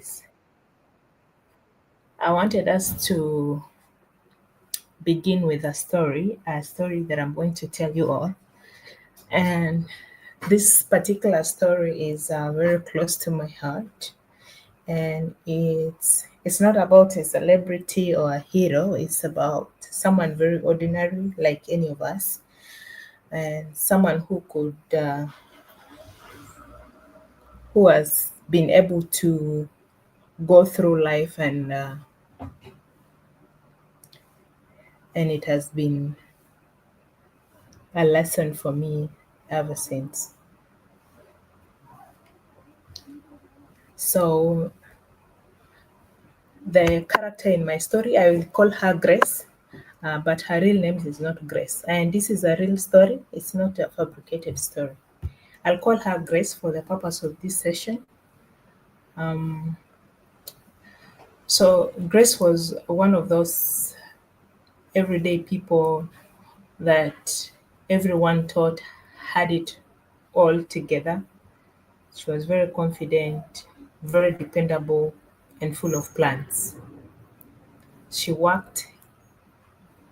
is I wanted us to begin with a story that I'm going to tell you all. And this particular story is very close to my heart. And it's not about a celebrity or a hero. It's about someone very ordinary, like any of us, and someone who has been able to go through life, and it has been a lesson for me ever since. So the character in my story, I will call her Grace, but her real name is not Grace. And this is a real story. It's not a fabricated story. I'll call her Grace for the purpose of this session. So Grace was one of those everyday people that everyone thought had it all together. She was very confident, very dependable, and full of plans. She worked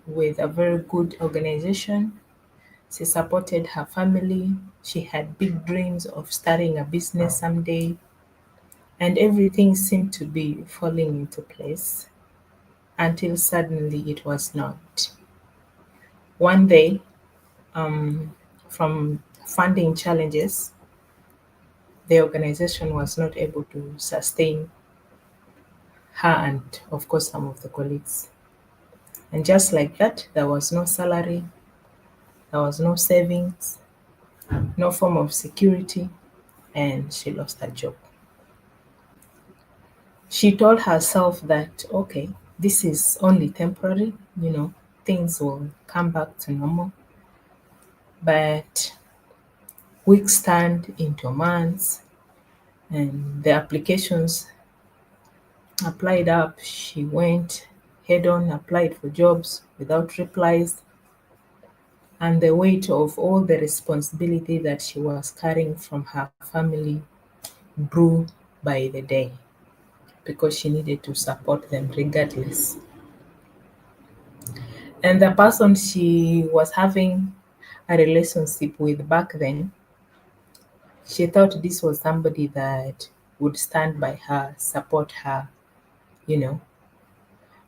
with a very good organization. She supported her family. She had big dreams of starting a business someday, and everything seemed to be falling into place until suddenly it was not. One day, from funding challenges, the organization was not able to sustain her and, of course, some of the colleagues. And just like that, there was no salary, there was no savings, no form of security, and she lost her job. She told herself that, okay, this is only temporary, things will come back to normal. But weeks turned into months, and the applications applied up. She went head on, applied for jobs without replies, and the weight of all the responsibility that she was carrying from her family grew by the day because she needed to support them regardless. And the person she was having a relationship with back then, she thought this was somebody that would stand by her, support her, you know.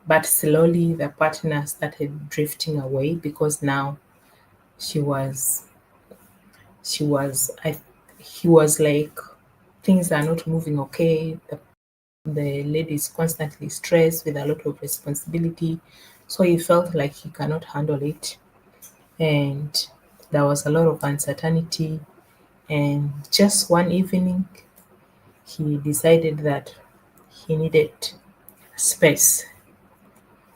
But slowly the partner started drifting away because now she was, I, he was like, things are not moving okay. The lady is constantly stressed with a lot of responsibility. So he felt like he cannot handle it. And there was a lot of uncertainty. And just one evening, he decided that he needed space.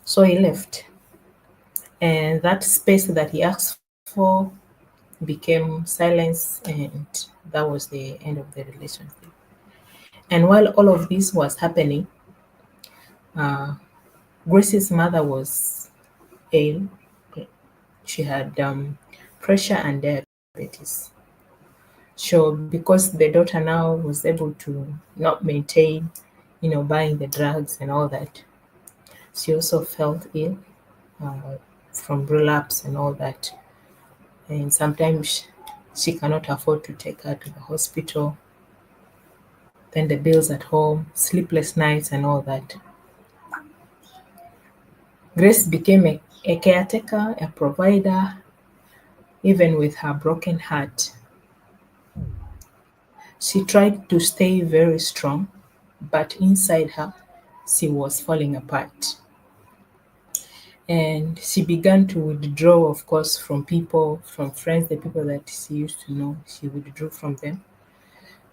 So he left. And that space that he asked for became silence, and that was the end of the relationship. And while all of this was happening, uh, Grace's mother was ill. She had pressure and diabetes. So because the daughter now was able to not maintain, buying the drugs and all that, she also felt ill uh, from relapse and all that. And sometimes she cannot afford to take her to the hospital. Then the bills at home, sleepless nights, and all that. Grace became a caretaker, a provider, even with her broken heart. She tried to stay very strong, but inside her, she was falling apart. And she began to withdraw, of course, from people, from friends, the people that she used to know. She withdrew from them.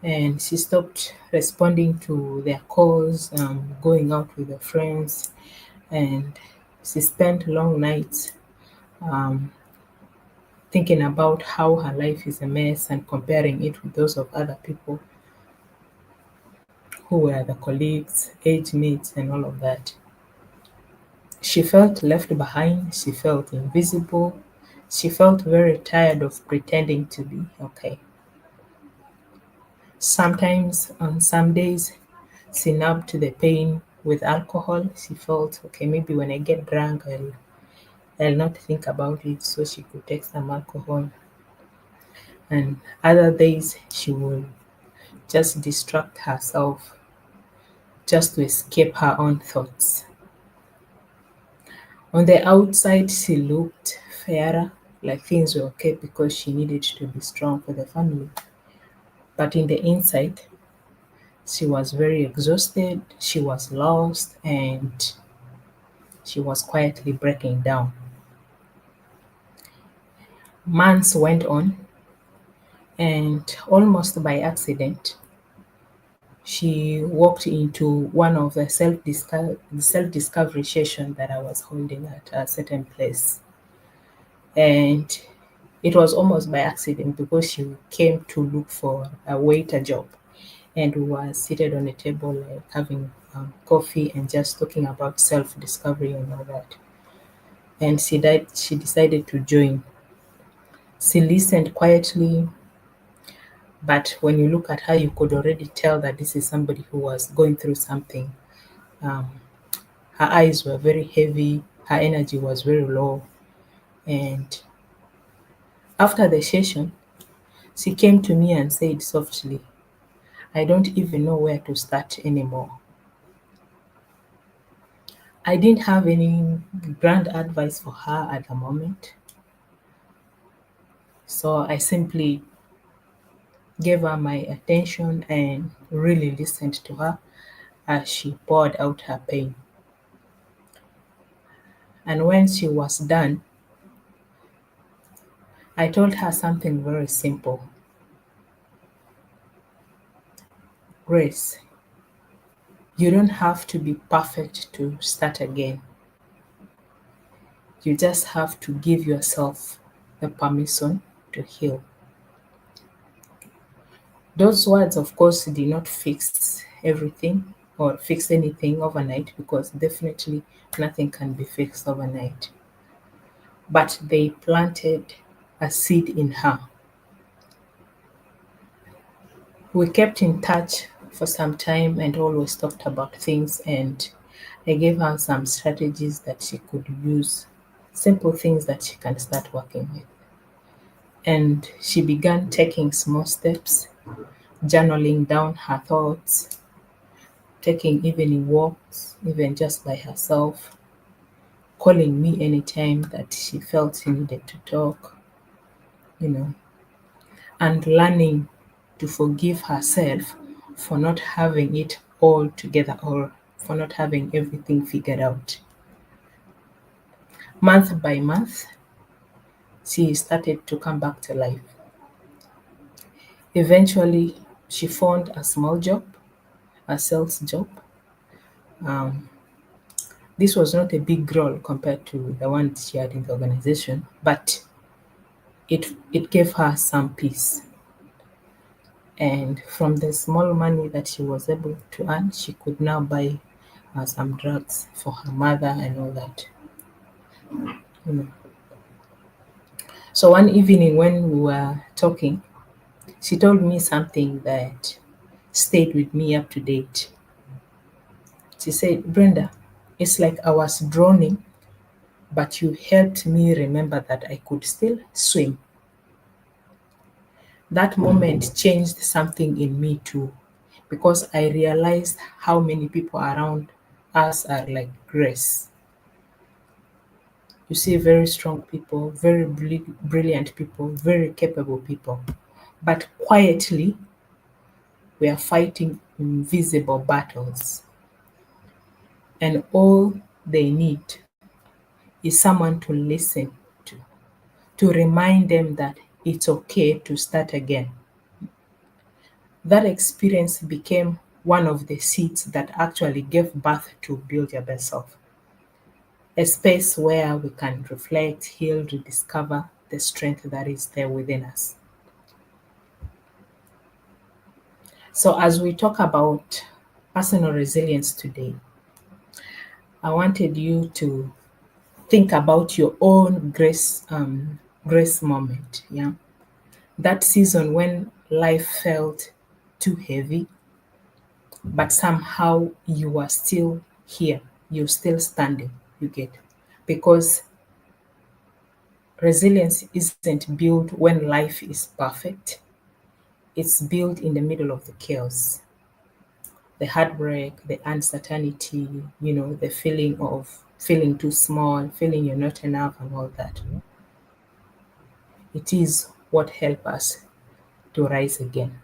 And she stopped responding to their calls, going out with her friends. And she spent long nights um, thinking about how her life is a mess and comparing it with those of other people who were the colleagues, age mates, and all of that. She felt left behind, she felt invisible, she felt very tired of pretending to be okay. Sometimes, on some days, She numbed the pain with alcohol. She felt, okay, maybe when I get drunk, I'll not think about it. So she could take some alcohol. And other days, she will just distract herself just to escape her own thoughts. On the outside, she looked fairer, like things were okay because she needed to be strong for the family. But in the inside, she was very exhausted, she was lost, and she was quietly breaking down. Months went on, and almost by accident, she walked into one of the self-discovery session that I was holding at a certain place. And it was almost by accident because she came to look for a waiter job. And we were seated on a table, like having coffee and just talking about self-discovery and all that. And she decided to join. She listened quietly, but when you look at her, you could already tell that this is somebody who was going through something. Um, Her eyes were very heavy, her energy was very low. And after the session, she came to me and said softly, I don't even know where to start anymore. I didn't have any grand advice for her at the moment. So I simply gave her my attention and really listened to her as she poured out her pain. And when she was done, I told her something very simple. Grace, you don't have to be perfect to start again. You just have to give yourself the permission to heal. Those words, of course, did not fix everything or fix anything overnight because definitely nothing can be fixed overnight. But they planted a seed in her. We kept in touch for some time and always talked about things, and I gave her some strategies that she could use, simple things that she can start working with. And she began taking small steps, journaling down her thoughts, taking evening walks, even just by herself, calling me anytime that she felt she needed to talk, you know, and learning to forgive herself for not having it all together or for not having everything figured out. Month by month, she started to come back to life. Eventually, she found a small job, a sales job. Um, this was not a big role compared to the one she had in the organization, but it gave her some peace. And from the small money that she was able to earn, she could now buy some drugs for her mother and all that. You know. So one evening when we were talking, she told me something that stayed with me up to date. She said, Brenda, it's like I was drowning, but you helped me remember that I could still swim. That moment changed something in me too, because I realized how many people around us are like Grace. You see very strong people, very brilliant people, very capable people. But quietly, we are fighting invisible battles. And all they need is someone to listen to remind them that it's okay to start again. That experience became one of the seeds that actually gave birth to Build Your Best Self, a space where we can reflect, heal, rediscover the strength that is there within us. So, as we talk about personal resilience today, I wanted you to think about your own grace moment. Yeah, that season when life felt too heavy, but somehow you are still here, you're still standing, you get. Because resilience isn't built when life is perfect, it's built in the middle of the chaos, the heartbreak, the uncertainty, the feeling of feeling too small, feeling you're not enough, and all that. It is what helps us to rise again.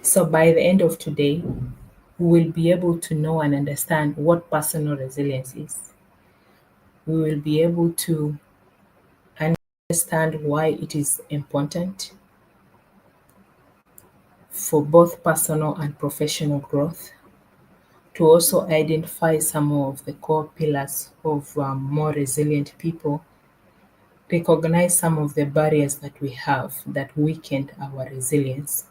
So by the end of today, we will be able to know and understand what personal resilience is. We will be able to understand why it is important for both personal and professional growth, to also identify some of the core pillars of more resilient people, recognize some of the barriers that we have that weakened our resilience,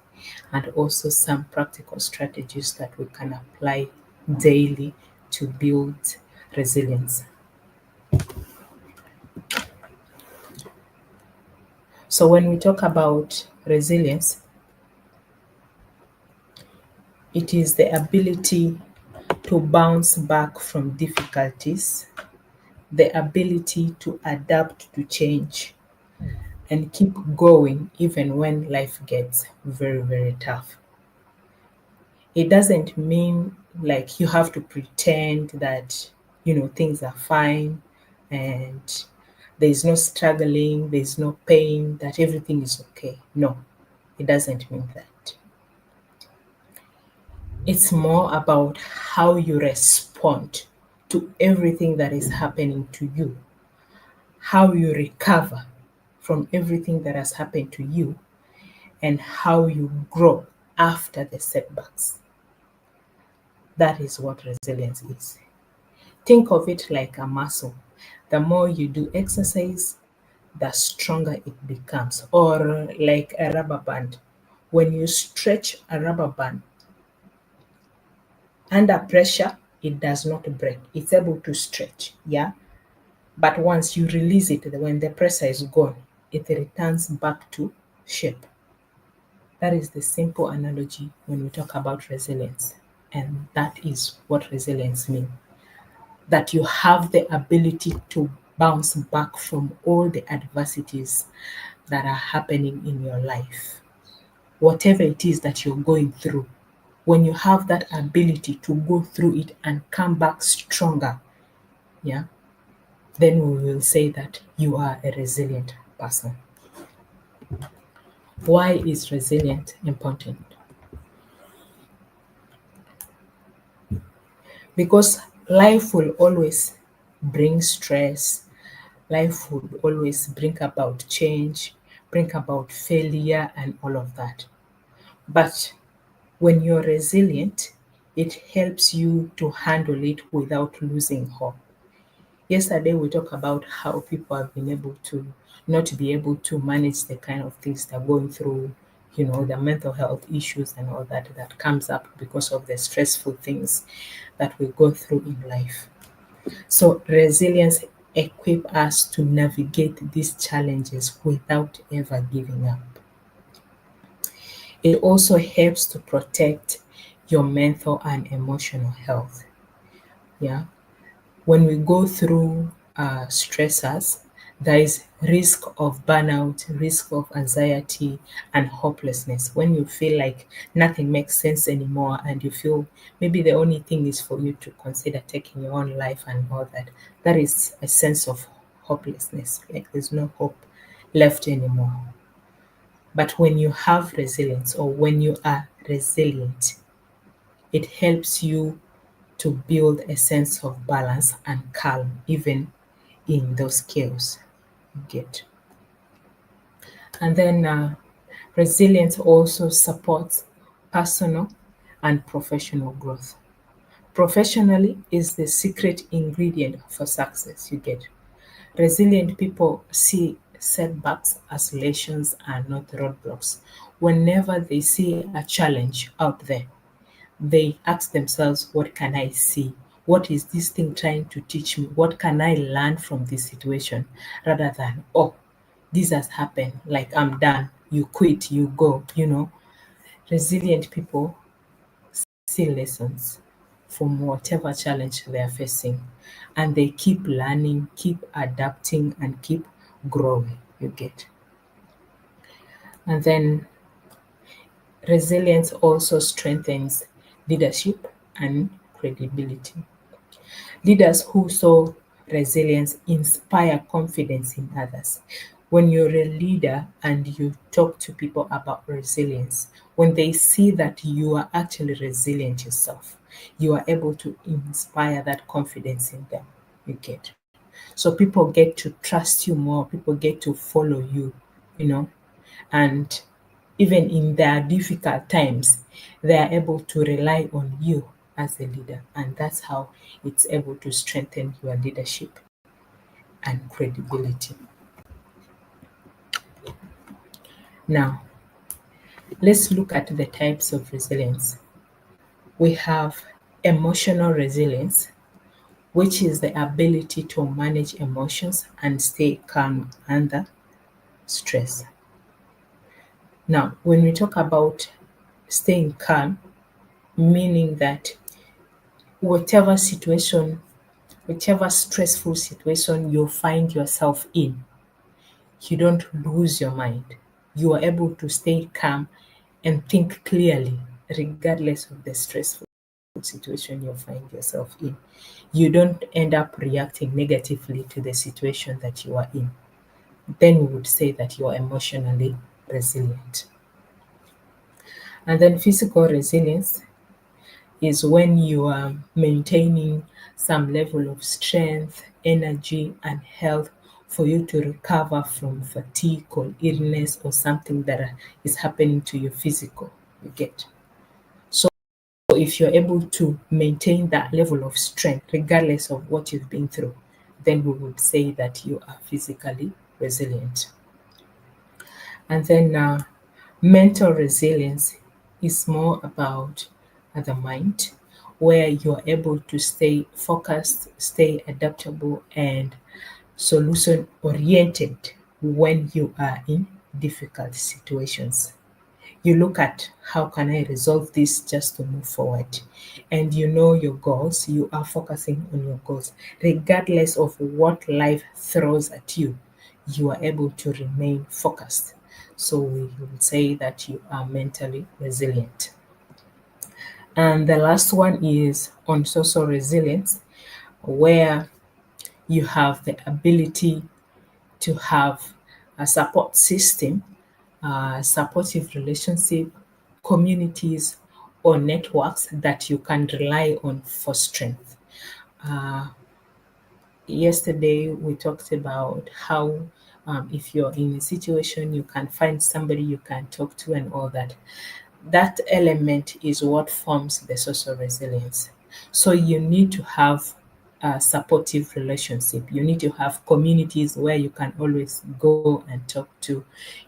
and also some practical strategies that we can apply daily to build resilience. So, when we talk about resilience, it is the ability to bounce back from difficulties, the ability to adapt to change, and keep going even when life gets very, very tough. It doesn't mean like you have to pretend that, things are fine and there's no struggling, there's no pain, that everything is okay. No, it doesn't mean that. It's more about how you respond to everything that is happening to you, how you recover from everything that has happened to you, and how you grow after the setbacks. That is what resilience is. Think of it like a muscle. The more you do exercise, the stronger it becomes, or like a rubber band. When you stretch a rubber band under pressure, it does not break. It's able to stretch, yeah? But once you release it, when the pressure is gone, it returns back to shape. That is the simple analogy when we talk about resilience. And that is what resilience means. That you have the ability to bounce back from all the adversities that are happening in your life. Whatever it is that you're going through, when you have that ability to go through it and come back stronger, yeah, then we will say that you are a resilient person. Why is resilient important? Because life will always bring stress, life would always bring about change, bring about failure, and all of that. But when you're resilient, it helps you to handle it without losing hope. Yesterday, we talked about how people have been able to not be able to manage the kind of things they're going through, the mental health issues and all that that comes up because of the stressful things that we go through in life. So resilience equip us to navigate these challenges without ever giving up. It also helps to protect your mental and emotional health. Yeah. When we go through stressors, there is risk of burnout, risk of anxiety, and hopelessness. When you feel like nothing makes sense anymore, and you feel maybe the only thing is for you to consider taking your own life and all that, that is a sense of hopelessness. Like there's no hope left anymore. But when you have resilience, or when you are resilient, it helps you to build a sense of balance and calm, even in those chaos you get. And then resilience also supports personal and professional growth. Professionally is the secret ingredient for success you get. Resilient people see setbacks as lessons and not roadblocks. Whenever they see a challenge out there, they ask themselves, what can I see? What is this thing trying to teach me? What can I learn from this situation? Rather than, oh, this has happened, like I'm done. You quit, you go. Resilient people see lessons from whatever challenge they are facing, and they keep learning, keep adapting, and keep growing. You get. And then resilience also strengthens leadership and credibility. Leaders who show resilience inspire confidence in others. When you're a leader and you talk to people about resilience, when they see that you are actually resilient yourself, you are able to inspire that confidence in them. You get. So people get to trust you more, people get to follow you, you know, and even in their difficult times, they are able to rely on you as a leader. And that's how it's able to strengthen your leadership and credibility. Now, let's look at the types of resilience. We have emotional resilience, which is the ability to manage emotions and stay calm under stress. Now, when we talk about staying calm, meaning that whatever situation, whichever stressful situation you find yourself in, you don't lose your mind. You are able to stay calm and think clearly, regardless of the stressful situation you find yourself in. You don't end up reacting negatively to the situation that you are in. Then we would say that you are emotionally resilient. And then physical resilience is when you are maintaining some level of strength, energy, and health for you to recover from fatigue or illness or something that is happening to your physical. You get. So if you're able to maintain that level of strength, regardless of what you've been through, then we would say that you are physically resilient. And then mental resilience is more about the mind, where you're able to stay focused, stay adaptable, and solution oriented when you are in difficult situations. You look at how can I resolve this just to move forward, and you know your goals. You are focusing on your goals regardless of what life throws at you. You are able to remain focused, so we would say that you are mentally resilient. And the last one is on social resilience, where you have the ability to have a support system, supportive relationship, communities, or networks that you can rely on for strength. Uh, Yesterday, we talked about how if you're in a situation, you can find somebody you can talk to and all that. That element is what forms the social resilience. So you need to have a supportive relationship. You need to have communities where you can always go and talk to.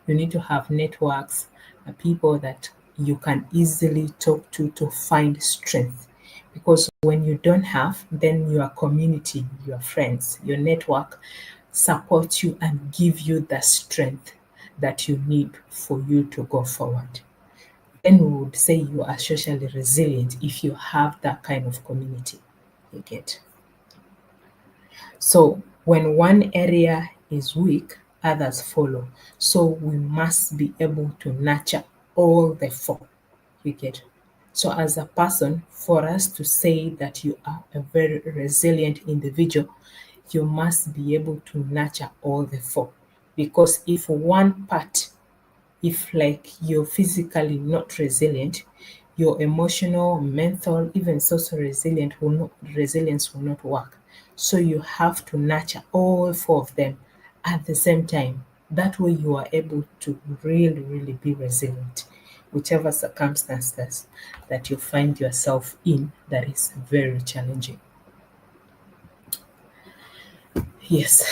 You need to have networks, people that you can easily talk to find strength. Because when you don't have, then your community, your friends, your network support you and give you the strength that you need for you to go forward. Then we would say you are socially resilient if you have that kind of community. You get. So when one area is weak, others follow. So we must be able to nurture all the four. You get. So as a person, for us to say that you are a very resilient individual, you must be able to nurture all the four. Because if one part, if like you're physically not resilient, your emotional, mental, even social resilience will not work. So you have to nurture all four of them at the same time. That way you are able to really, really be resilient, whichever circumstances that you find yourself in that is very challenging. Yes.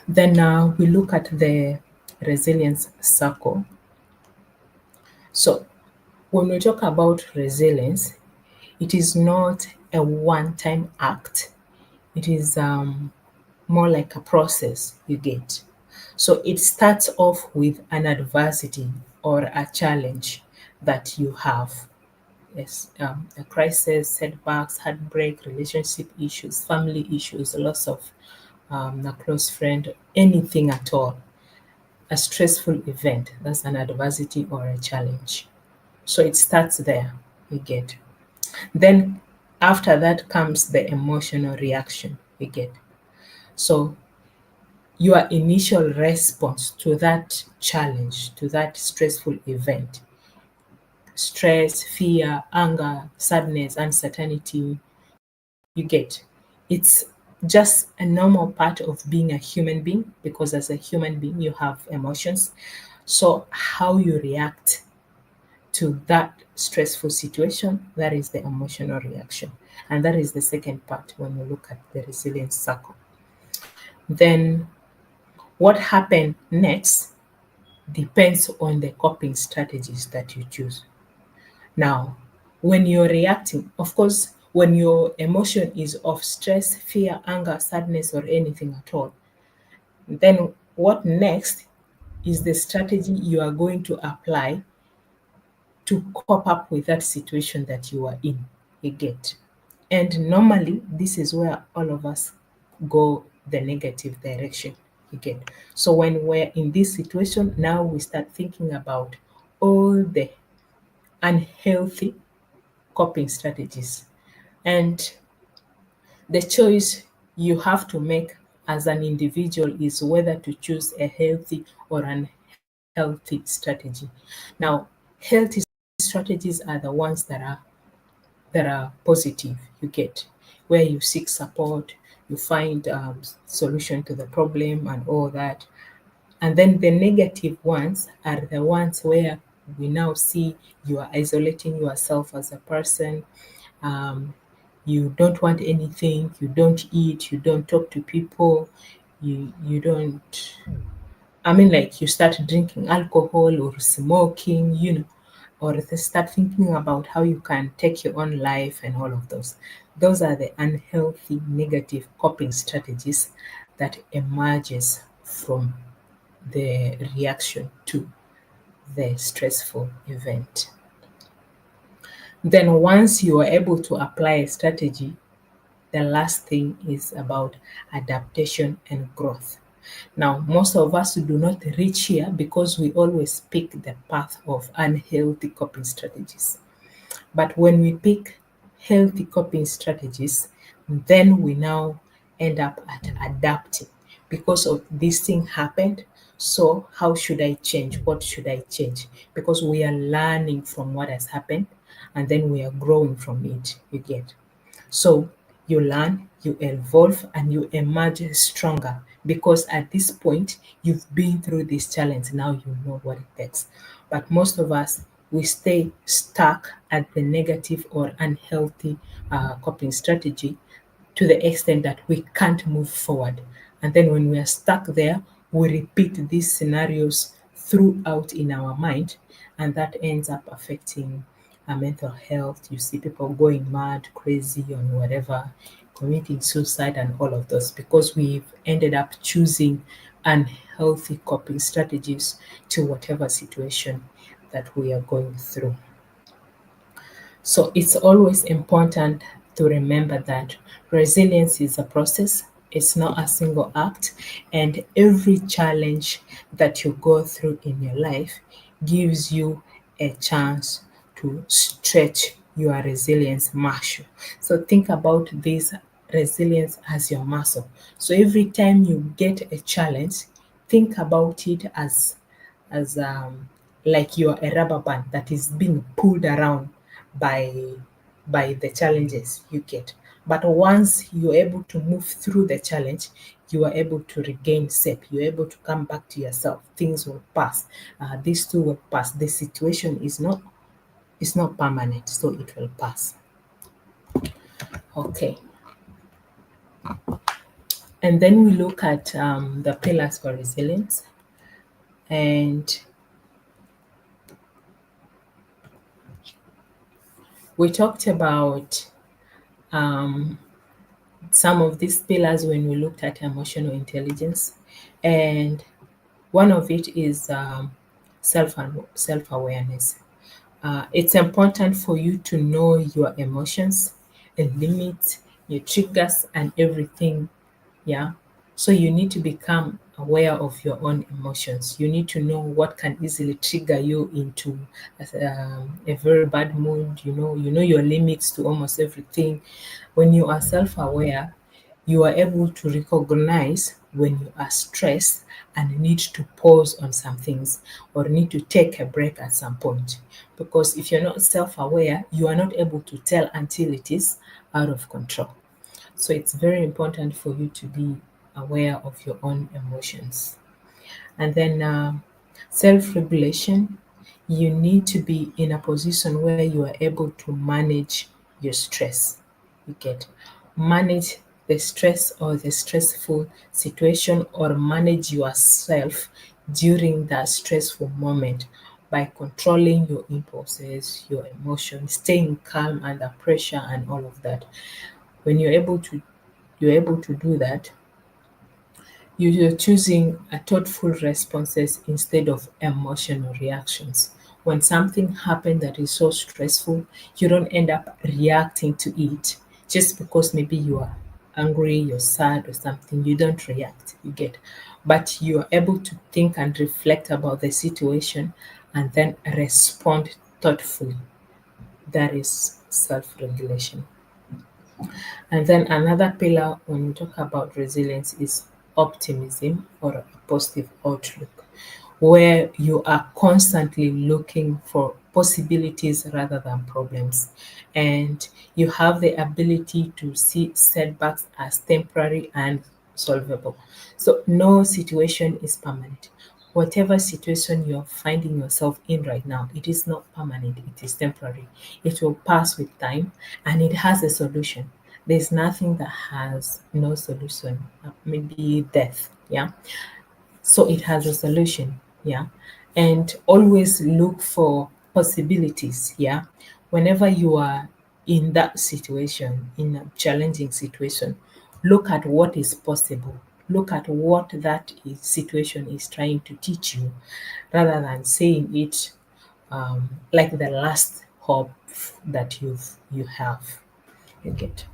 Then we look at the resilience circle. So when we talk about resilience, it is not a one-time act. It is more like a process you get. So it starts off with an adversity or a challenge. that you have. Yes, a crisis, setbacks, heartbreak, relationship issues, family issues, loss of a close friend, anything at all. A stressful event, that's an adversity or a challenge. So it starts there, you get. Then after that comes the emotional reaction, you get. So your initial response to that challenge, to that stressful event, stress, fear, anger, sadness, uncertainty, you get. It's just a normal part of being a human being, because as a human being, you have emotions. So, how you react to that stressful situation, that is the emotional reaction. And that is the second part when you look at the resilience circle. Then, what happened next depends on the coping strategies that you choose. Now, when you're reacting, of course, when your emotion is of stress, fear, anger, sadness, or anything at all, then what next is the strategy you are going to apply to cope up with that situation that you are in. You get. And normally, this is where all of us go the negative direction. You get. So when we're in this situation, now we start thinking about all the unhealthy coping strategies. And the choice you have to make as an individual is whether to choose a healthy or unhealthy strategy. Now, healthy strategies are the ones that are positive. You get, where you seek support, you find solution to the problem and all that. And then the negative ones are the ones where we now see you are isolating yourself as a person. Um, you don't want anything, you don't eat, you don't talk to people, you don't, I mean, like you start drinking alcohol or smoking, or they start thinking about how you can take your own life and all of those. Those are the unhealthy negative coping strategies that emerges from the reaction to the stressful event. Then once you are able to apply a strategy, the last thing is about adaptation and growth. Now, most of us do not reach here because we always pick the path of unhealthy coping strategies. But when we pick healthy coping strategies, then we now end up at adapting because of this thing happened. So, how should I change? What should I change? Because we are learning from what has happened and then we are growing from it. You get. So you learn, you evolve, and you emerge stronger because at this point you've been through this challenge. Now you know what it takes. But most of us, we stay stuck at the negative or unhealthy coping strategy to the extent that we can't move forward. And then when we are stuck there, we repeat these scenarios throughout in our mind, and that ends up affecting our mental health. You see people going mad, crazy, on whatever, committing suicide, and all of those because we've ended up choosing unhealthy coping strategies to whatever situation that we are going through. So it's always important to remember that resilience is a process, it's not a single act, and every challenge that you go through in your life gives you a chance to stretch your resilience muscle. So think about this resilience as your muscle. So every time you get a challenge, think about it as like you're a rubber band that is being pulled around by by the challenges you get. But once you're able to move through the challenge, you are able to regain shape. You're able to come back to yourself. Things will pass. These two will pass. The situation is not permanent, so it will pass. Okay. And then we look at the pillars for resilience, and we talked about some of these pillars when we looked at emotional intelligence, and one of it is self awareness. It's important for you to know your emotions and limits, your triggers, and everything. Yeah. So you need to become aware of your own emotions. You need to know what can easily trigger you into a very bad mood. You know your limits to almost everything. When you are self-aware, you are able to recognize when you are stressed and need to pause on some things or need to take a break at some point. Because if you're not self aware, you are not able to tell until it is out of control. So it's very important for you to be aware of your own emotions. And then self regulation, you need to be in a position where you are able to manage your stress. You get manage the stress or the stressful situation or manage yourself during that stressful moment by controlling your impulses, your emotions, staying calm under pressure and all of that. When you're able to do that, you're choosing a thoughtful responses instead of emotional reactions. When something happens that is so stressful, you don't end up reacting to it just because maybe you are angry, you're sad or something. You don't react, you get. But you are able to think and reflect about the situation and then respond thoughtfully. That is self regulation. And then another pillar when we talk about resilience is optimism or a positive outlook, where you are constantly looking for possibilities rather than problems. And you have the ability to see setbacks as temporary and solvable. So no situation is permanent. Whatever situation you're finding yourself in right now, it is not permanent, it is temporary. It will pass with time and it has a solution. There's nothing that has no solution, maybe death. Yeah. So it has a solution. Yeah. And always look for possibilities. Yeah. Whenever you are in that situation, in a challenging situation, look at what is possible. Look at what situation is trying to teach you rather than saying it like the last hope that you have. You get.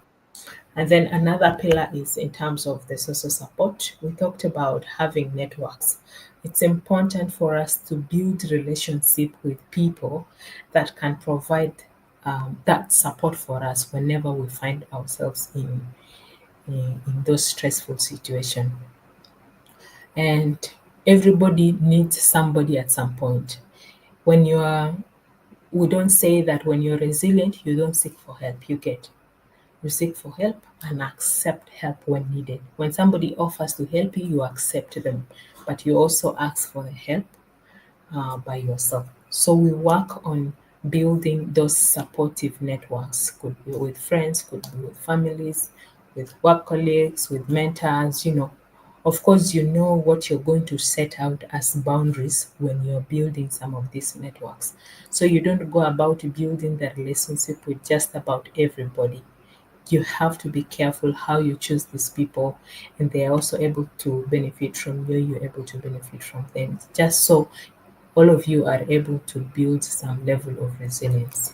And then another pillar is in terms of the social support. We talked about having networks. It's important for us to build relationship with people that can provide that support for us whenever we find ourselves in those stressful situations. And everybody needs somebody at some point. When you are, we don't say that when you're resilient, you don't seek for help. You get. You seek for help and accept help when needed. When somebody offers to help you, you accept them, but you also ask for the help by yourself. So we work on building those supportive networks. Could be with friends, could be with families, with work colleagues, with mentors. Of course, you know what you're going to set out as boundaries when you're building some of these networks. So you don't go about building the relationship with just about everybody. You have to be careful how you choose these people, and they are also able to benefit from you, you're able to benefit from them, just so all of you are able to build some level of resilience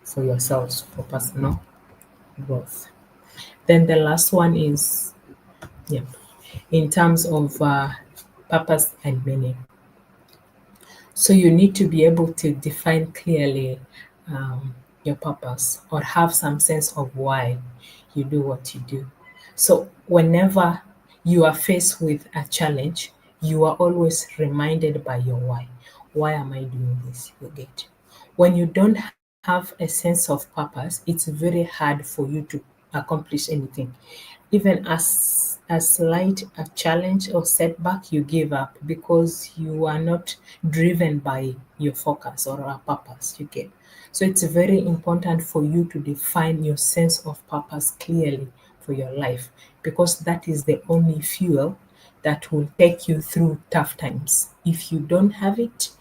for yourselves for personal growth. Then the last one is, yeah, in terms of purpose and meaning. So you need to be able to define clearly your purpose or have some sense of why you do what you do. So whenever you are faced with a challenge, you are always reminded by your why. Why am I doing this? You get. When you don't have a sense of purpose, it's very hard for you to accomplish anything. Even as slight a challenge or setback, you give up because you are not driven by your focus or a purpose. You get. So it's very important for you to define your sense of purpose clearly for your life, because that is the only fuel that will take you through tough times. If you don't have it,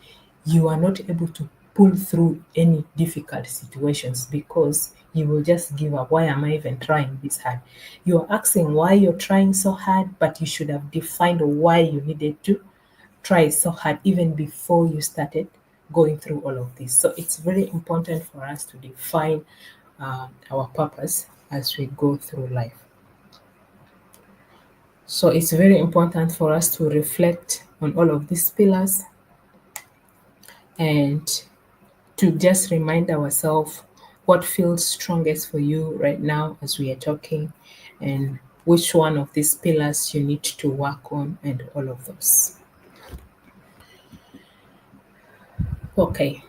you are not able to pull through any difficult situations because you will just give up. Why am I even trying this hard? You're asking why you're trying so hard, but you should have defined why you needed to try so hard even before you started going through all of this. So it's very important for us to define our purpose as we go through life. So it's very important for us to reflect on all of these pillars and to just remind ourselves what feels strongest for you right now as we are talking, and which one of these pillars you need to work on, and all of those. Okay,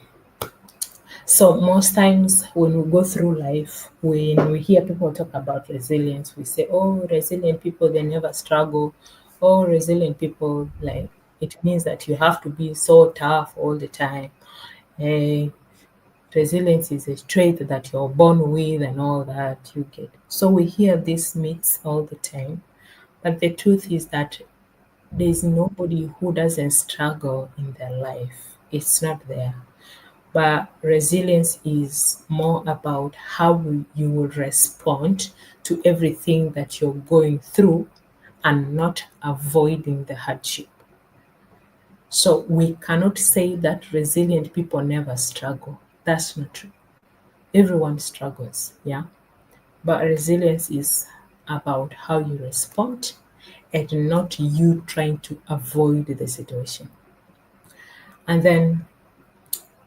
so most times when we go through life, when we hear people talk about resilience, we say, oh, resilient people, they never struggle. Oh, resilient people, like, it means that you have to be so tough all the time. Eh, resilience is a trait that you're born with and all that you get. So we hear these myths all the time. But the truth is that there's nobody who doesn't struggle in their life. It's not there. But resilience is more about how you will respond to everything that you're going through and not avoiding the hardship. So we cannot say that resilient people never struggle. That's not true. Everyone struggles, yeah. But resilience is about how you respond and not you trying to avoid the situation. And then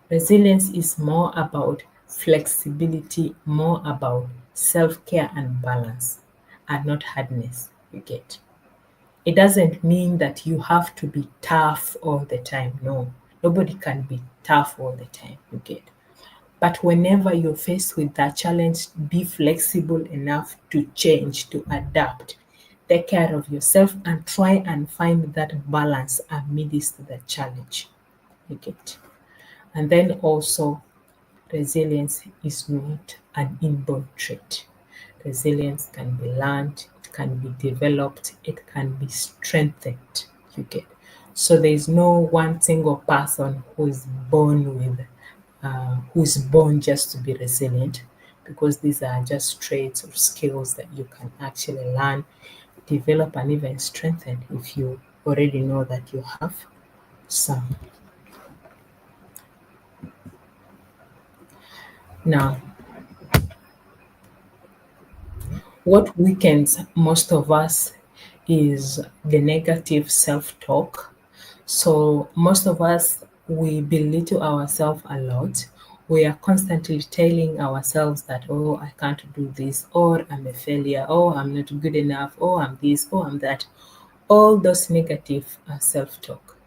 resilience is more about flexibility, more about self care and balance, and not hardness. You get. It doesn't mean that you have to be tough all the time. No, nobody can be tough all the time. You get. But whenever you're faced with that challenge, be flexible enough to change, to adapt, take care of yourself, and try and find that balance amidst the challenge. You get. And then also, resilience is not an inborn trait. Resilience can be learned, it can be developed, it can be strengthened. You get. So there is no one single person who is born just to be resilient, because these are just traits or skills that you can actually learn, develop, and even strengthen if you already know that you have some. Now, what weakens most of us is the negative self talk. So, most of us, we belittle ourselves a lot. We are constantly telling ourselves that, oh, I can't do this, or I'm a failure, oh, I'm not good enough, oh, I'm this, oh, I'm that. All those negative self talk.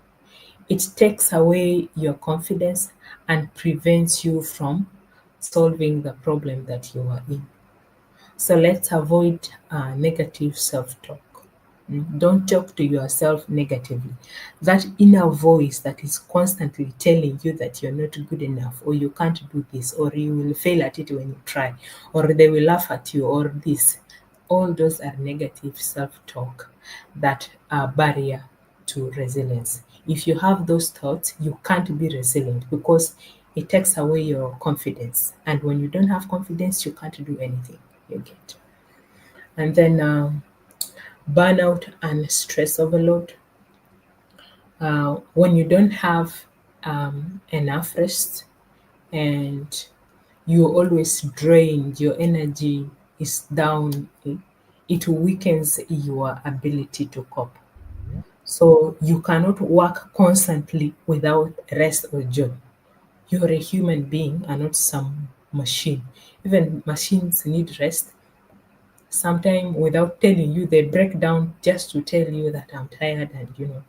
It takes away your confidence and prevents you from solving the problem that you are in. So let's avoid negative self talk. Don't talk to yourself negatively. That inner voice that is constantly telling you that you're not good enough, or you can't do this, or you will fail at it when you try, or they will laugh at you, or this. All those are negative self talk that are barrier to resilience. If you have those thoughts, you can't be resilient because it takes away your confidence. And when you don't have confidence, you can't do anything. You get. And then burnout and stress overload. When you don't have enough rest and you're always drained, your energy is down, it weakens your ability to cope. So you cannot work constantly without rest or joy. You're a human being and not some machine. Even machines need rest. Sometimes without telling you, they break down just to tell you that I'm tired, and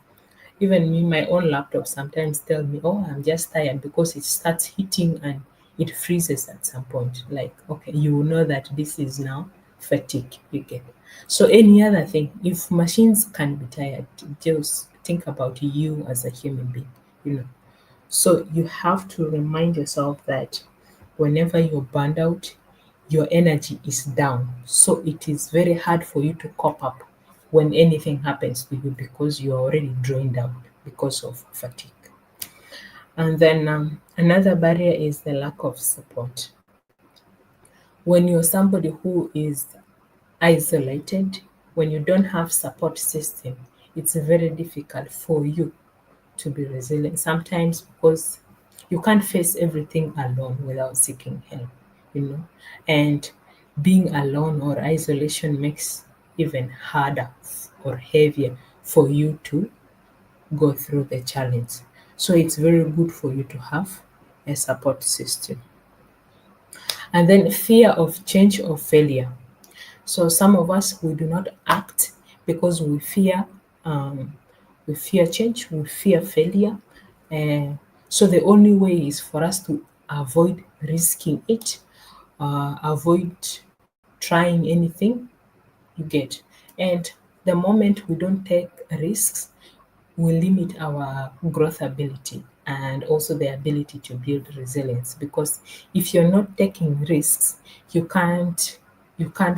even me, my own laptop sometimes tell me, oh, I'm just tired, because it starts hitting and it freezes at some point. Like, okay, you will know that this is now fatigue. You get. So any other thing, if machines can be tired, just think about you as a human being. you know so you have to remind yourself that whenever you're burned out, your energy is down. So it is very hard for you to cope up when anything happens to you, because you're already drained out because of fatigue. And then another barrier is the lack of support. When you're somebody who is isolated, when you don't have support system, it's very difficult for you to be resilient. Sometimes because You can't face everything alone without seeking help, you know. And being alone or isolation makes even harder or heavier for you to go through the challenge. So it's very good for you to have a support system. And then fear of change or failure. So some of us, we do not act because um, we fear change, we fear failure. Uh, so the only way is for us to avoid risking it, avoid trying anything, you get. And the moment we don't take risks, will limit our growth ability and also the ability to build resilience, because if you're not taking risks, you can't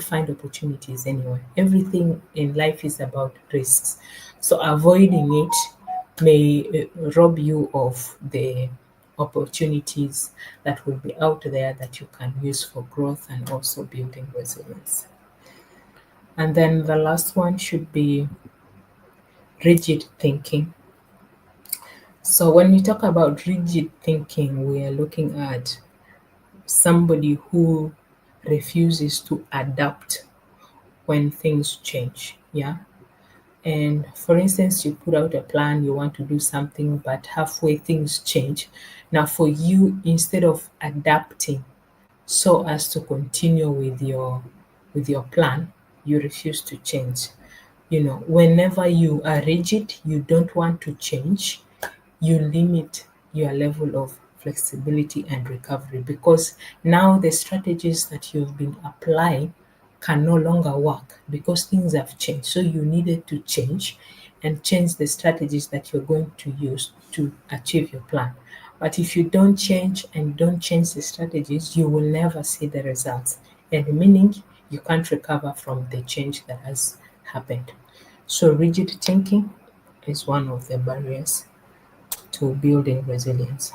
find opportunities anywhere. Everything in life is about risks, so avoiding it may rob you of the opportunities that will be out there that you can use for growth and also building resilience. And then the last one should be rigid thinking. So when we talk about rigid thinking, we are looking at somebody who refuses to adapt when things change. Yeah. And for instance, you put out a plan, you want to do something, but halfway things change. Now, for you, instead of adapting so as to continue with your plan, you refuse to change. Whenever you are rigid, you don't want to change, you limit your level of flexibility and recovery, because now the strategies that you've been applying can no longer work because things have changed. So you needed to change and change the strategies that you're going to use to achieve your plan. But if you don't change and don't change the strategies, you will never see the results. And meaning you can't recover from the change that has happened. So rigid thinking is one of the barriers to building resilience.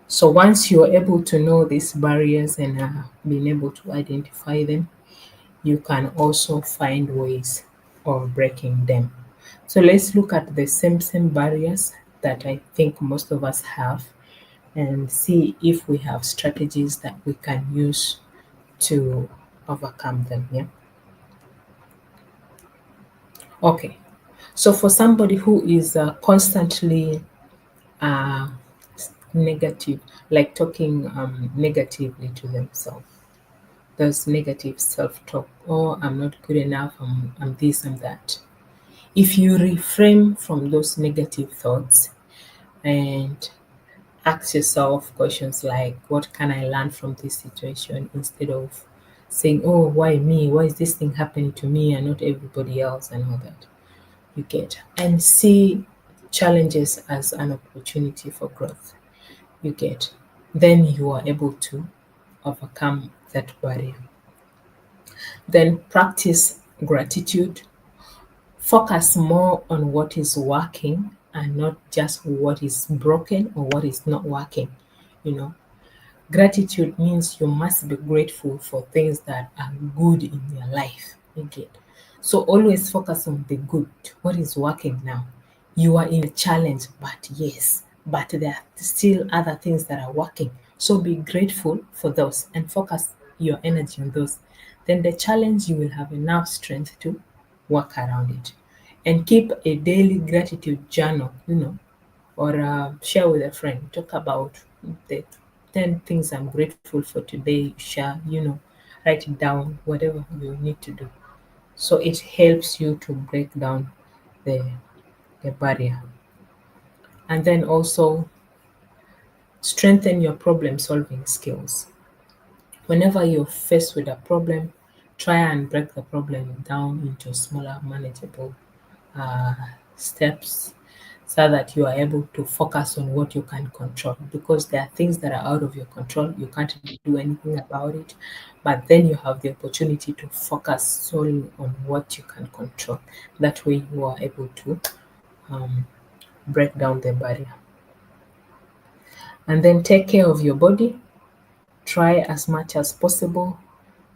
So once you're able to know these barriers and being able to identify them, you can also find ways of breaking them. So let's look at the same barriers that I think most of us have and see if we have strategies that we can use to overcome them. Yeah. Okay. So for somebody who is constantly uh, negative, like talking negatively to themselves. There's negative self talk. Oh, I'm not good enough. I'm this, I'm that. If you reframe from those negative thoughts and ask yourself questions like, what can I learn from this situation, instead of saying, oh, why me? Why is this thing happening to me and not everybody else, and all that? You get. And see challenges as an opportunity for growth. You get, then you are able to overcome that barrier. Then practice gratitude. Focus more on what is working and not just what is broken or what is not working. You know, Gratitude means you must be grateful for things that are good in your life. You get. So always focus on the good, what is working now. You are in a challenge, but yes, but there are still other things that are working. So be grateful for those and focus your energy on those. Then the challenge, you will have enough strength to work around it. And keep a daily gratitude journal, or share with a friend. Talk about the 10 things I'm grateful for today. Share, write it down, whatever you need to do. So it helps you to break down the, the barrier. And then also strengthen your problem solving skills. Whenever you're faced with a problem, try and break the problem down into smaller, manageable uh, steps, so that you are able to focus on what you can control, because there are things that are out of your control, you can't do anything about it, but then you have the opportunity to focus solely on what you can control. That way you are able to um, break down the barrier. And then take care of your body. Try as much as possible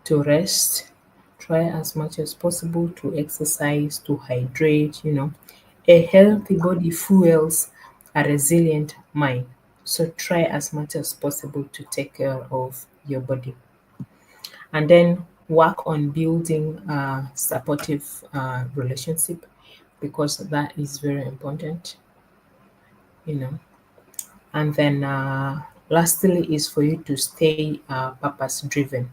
to rest. Try as much as possible to exercise, to hydrate. A healthy body fuels a resilient mind. So try as much as possible to take care of your body. And then work on building a supportive relationship, because that is very important, you know. And then lastly is for you to stay purpose driven.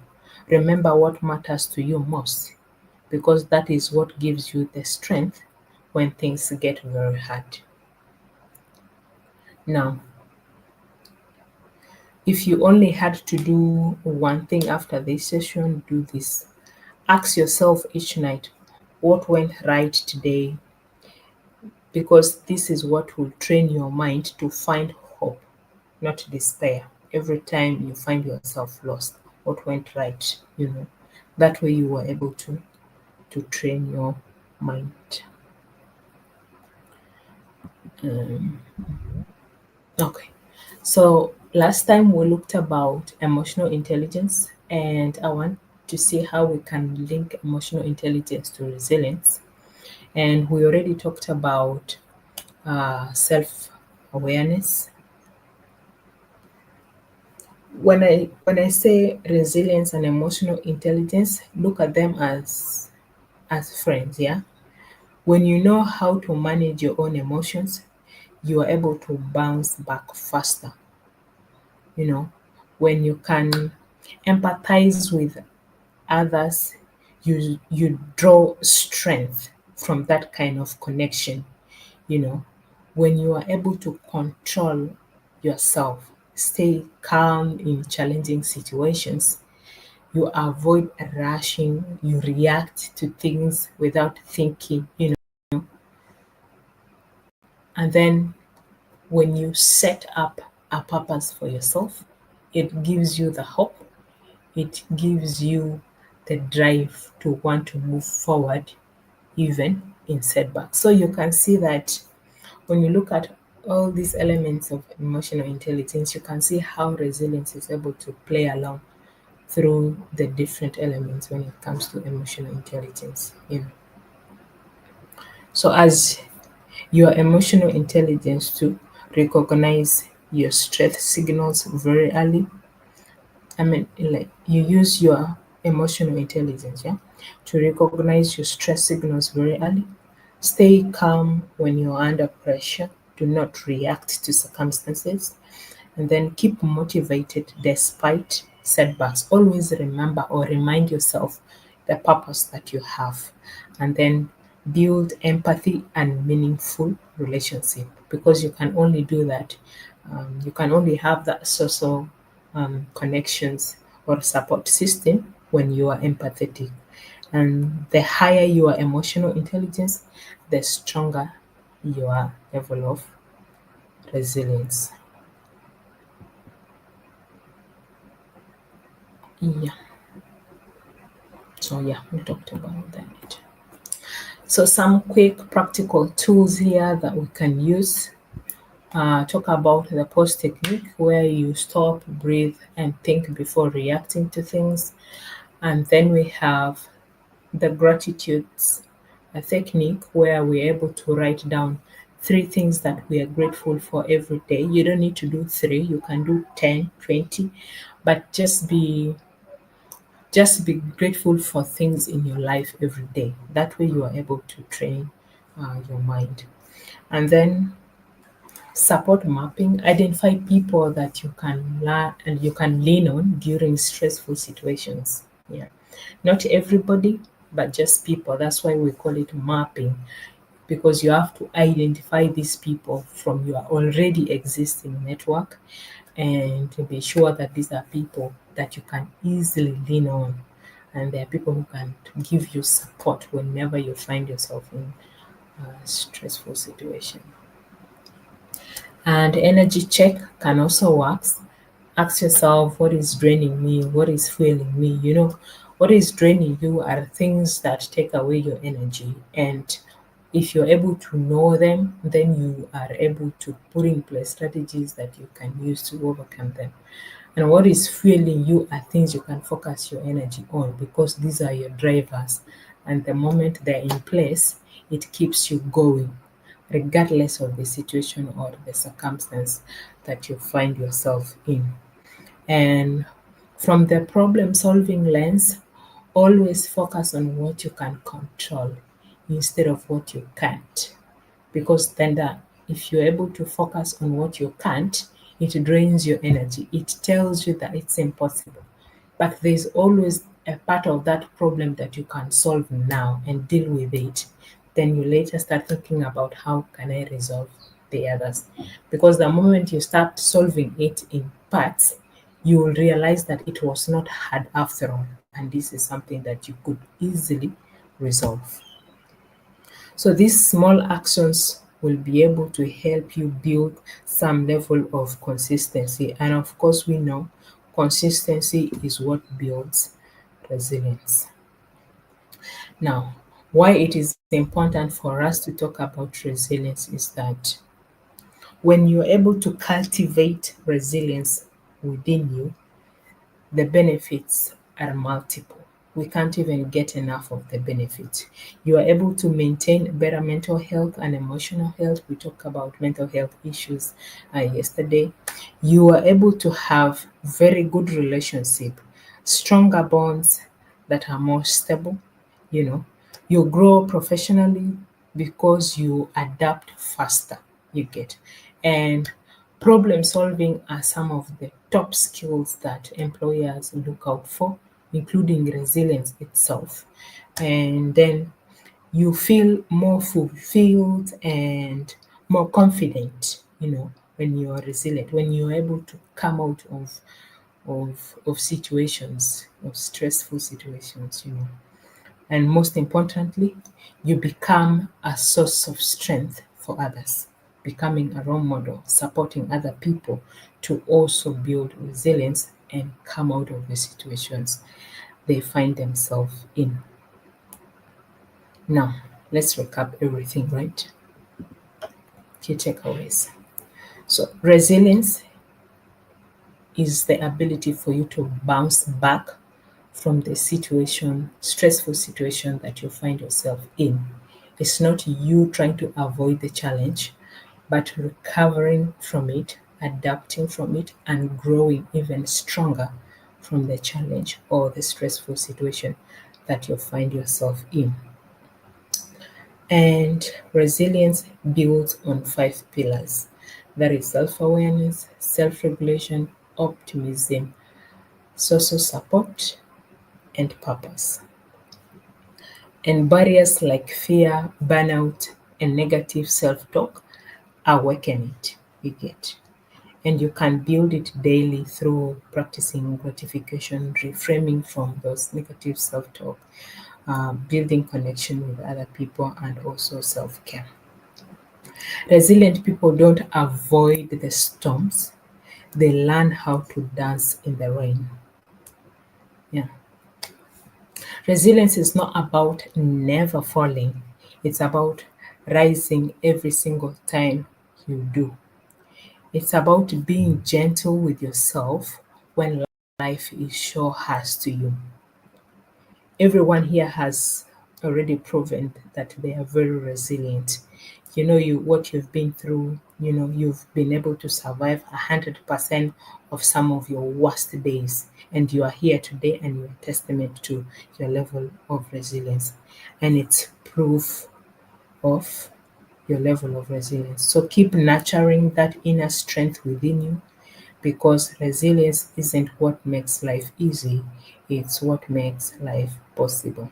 Remember what matters to you most, because that is what gives you the strength when things get very hard. Now, if you only had to do one thing after this session, do this. Ask yourself each night, what went right today? Because this is what will train your mind to find hope, not despair. Every time you find yourself lost, what went right, that way you were able to train your mind. Okay. So last time we looked about emotional intelligence, and I want to see how we can link emotional intelligence to resilience. And we already talked about self awareness. When I say resilience and emotional intelligence, look at them as friends. Yeah. When you know how to manage your own emotions, you are able to bounce back faster. You know, when you can empathize with others, you draw strength from that kind of connection. You know, when you are able to control yourself, stay calm in challenging situations, you avoid rushing, you react to things without thinking, and then when you set up a purpose for yourself, it gives you the hope, it gives you the drive to want to move forward even in setbacks. So you can see that when you look at all these elements of emotional intelligence, you can see how resilience is able to play along through the different elements when it comes to emotional intelligence. So as your emotional intelligence to recognize your stress signals very early. I mean, like you use your emotional intelligence, yeah, to recognize your stress signals very early. Stay calm when you're under pressure. Do not react to circumstances. And then keep motivated despite setbacks. Always remember or remind yourself the purpose that you have. And then build empathy and meaningful relationship, because you can only do that. You can only have that social connections or support system when you are empathetic. And the higher your emotional intelligence, the stronger your level of resilience. Yeah. So yeah, we talked about that. So some quick practical tools here that we can use. Talk about the pause technique, where you stop, breathe, and think before reacting to things. And then we have the gratitudes, a technique where we're able to write down three things that we are grateful for every day. You don't need to do three, you can do 10, 20, but just be grateful for things in your life every day. That way you are able to train your mind. And then support mapping, identify people that you can learn and you can lean on during stressful situations. Yeah. Not everybody, but just people. That's why we call it mapping, because you have to identify these people from your already existing network and to be sure that these are people that you can easily lean on, and they are people who can give you support whenever you find yourself in a stressful situation. And energy check can also work. Ask yourself, what is draining me? What is fueling me? What is draining you are things that take away your energy. And if you're able to know them, then you are able to put in place strategies that you can use to overcome them. And what is fueling you are things you can focus your energy on, because these are your drivers. And the moment they're in place, it keeps you going. regardless of the situation or the circumstance that you find yourself in. And from the problem solving lens, always focus on what you can control instead of what you can't. Because then if you're able to focus on what you can't, it drains your energy. It tells you that it's impossible. But there's always a part of that problem that you can solve now and deal with it. Then you later start thinking about how can I resolve the others. Because the moment you start solving it in parts, you will realize that it was not hard after all. And this is something that you could easily resolve. So these small actions will be able to help you build some level of consistency. And of course, we know consistency is what builds resilience. Now, why it is important for us to talk about resilience is that when you're able to cultivate resilience within you, the benefits are multiple. We can't even get enough of the benefits. You are able to maintain better mental health and emotional health. We talked about mental health issues yesterday. You are able to have very good relationship, stronger bonds that are more stable. You know, you grow professionally because you adapt faster. You get, and problem solving are some of the top skills that employers look out for, including resilience itself. And then you feel more fulfilled and more confident, when you are resilient, when you're able to come out of situations, of stressful situations. And most importantly, you become a source of strength for others, becoming a role model, supporting other people to also build resilience and come out of the situations they find themselves in. Now, let's recap everything, right? Key takeaways. So, resilience is the ability for you to bounce back from the stressful situation that you find yourself in. It's not you trying to avoid the challenge, but recovering from it, adapting from it, and growing even stronger from the challenge or the stressful situation that you find yourself in. And resilience builds on 5 pillars. That is self awareness, self regulation, optimism, social support, and purpose. And barriers like fear, burnout, and negative self talk awaken it. You get. And you can build it daily through practicing gratification, reframing from those negative self talk, building connection with other people, and also self care. Resilient people don't avoid the storms, they learn how to dance in the rain. Yeah. Resilience is not about never falling, it's about rising every single time you do. It's about being gentle with yourself when life is sure harsh to you. Everyone here has already proven that they are very resilient. You what you've been through, you've been able to survive 100% of some of your worst days, and you are here today and you're a testament to your level of resilience, and it's proof of your level of resilience. So keep nurturing that inner strength within you, because resilience isn't what makes life easy, it's what makes life possible.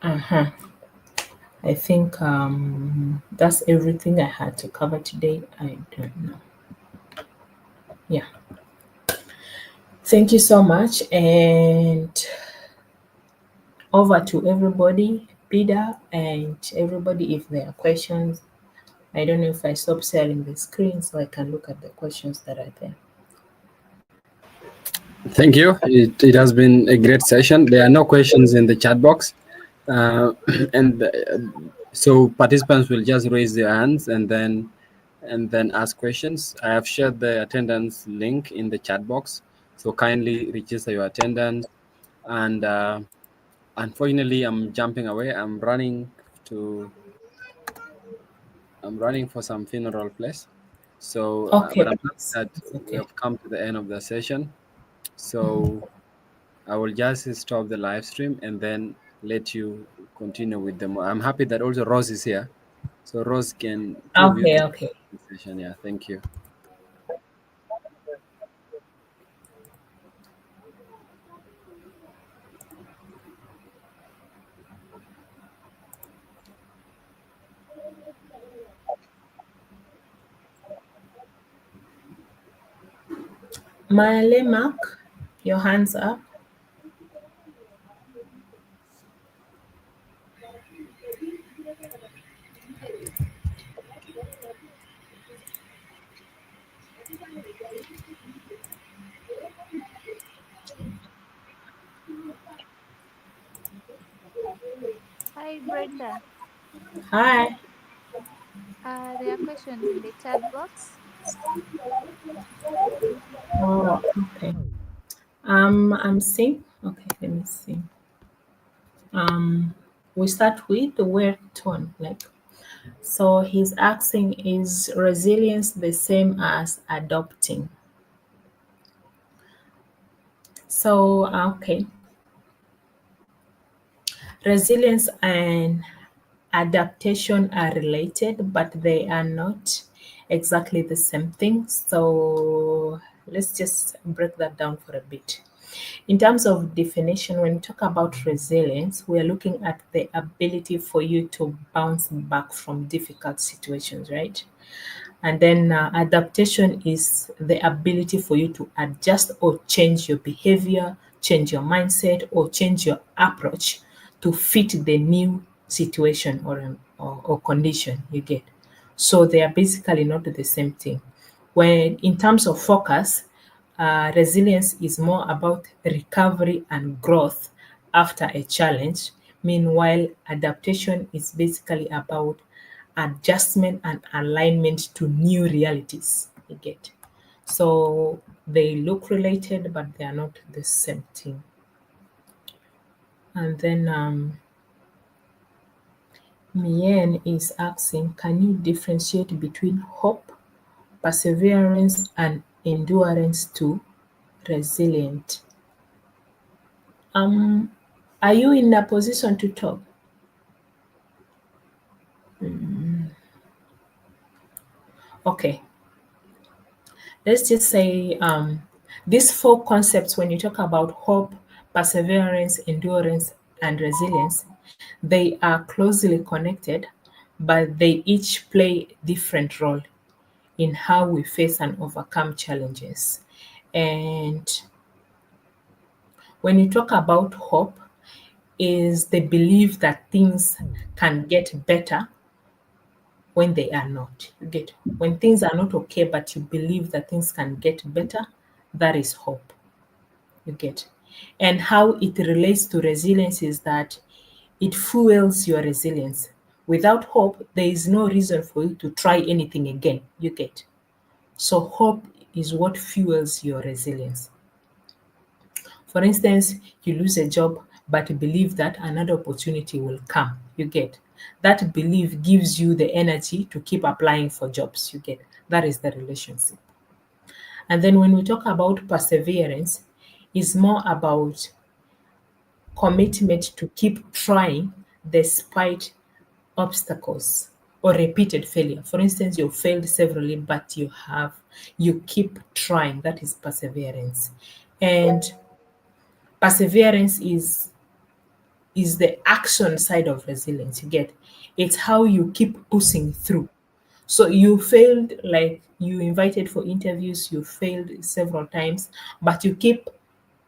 Uh-huh. I think that's everything I had to cover today. I don't know. Yeah. Thank you so much. And over to everybody, Peter, and everybody, if there are questions. I don't know if I stop sharing the screen so I can look at the questions that are there. Thank you. It has been a great session. There are no questions in the chat box. And so participants will just raise their hands and then ask questions. I have shared the attendance link in the chat box, so kindly register your attendance. And unfortunately, I'm jumping away. I'm running to I'm running for some funeral place. So, Okay, but I'm happy it's, that it's we okay. have come to the end of the session. So I will just stop the live stream and then let you continue with them. I'm happy that also Rose is here. So Rose can two of you Okay, can okay. the session. Yeah, thank you. Maale Mark, your hands up. Hi, Brenda. Hi. There are questions in the chat box. Oh, okay. I'm seeing. Okay, let me see. Um, we start with the word tone. Like, so he's asking, is resilience the same as adopting? So, okay, resilience and adaptation are related, but they are not exactly the same thing. So, let's just break that down for a bit. In terms of definition, when we talk about resilience, we are looking at the ability for you to bounce back from difficult situations, right? And then adaptation is the ability for you to adjust or change your behavior, change your mindset, or change your approach to fit the new situation or condition you get. So they are basically not the same thing. When in terms of focus, resilience is more about recovery and growth after a challenge. Meanwhile, adaptation is basically about adjustment and alignment to new realities. You get. So they look related, but they are not the same thing. And then Mien is asking, can you differentiate between hope, perseverance, and endurance to resilient? Um, are you in a position to talk? Okay, let's just say these four concepts, when you talk about hope, perseverance, endurance, and resilience, they are closely connected, but they each play different role in how we face and overcome challenges. And when you talk about hope, is the belief that things can get better when they are not. You get when things are not okay, but you believe that things can get better, that is hope. You get. And how it relates to resilience is that it fuels your resilience. Without hope, there is no reason for you to try anything again. You get. So hope is what fuels your resilience. For instance, you lose a job but believe that another opportunity will come. You get. That belief gives you the energy to keep applying for jobs. You get. That is the relationship. And then when we talk about perseverance, it's more about commitment to keep trying despite obstacles or repeated failure. For instance, you failed severally, but you keep trying. That is perseverance. And perseverance is the action side of resilience. You get. It's how you keep pushing through. So you failed, like you invited for interviews, you failed several times, but you keep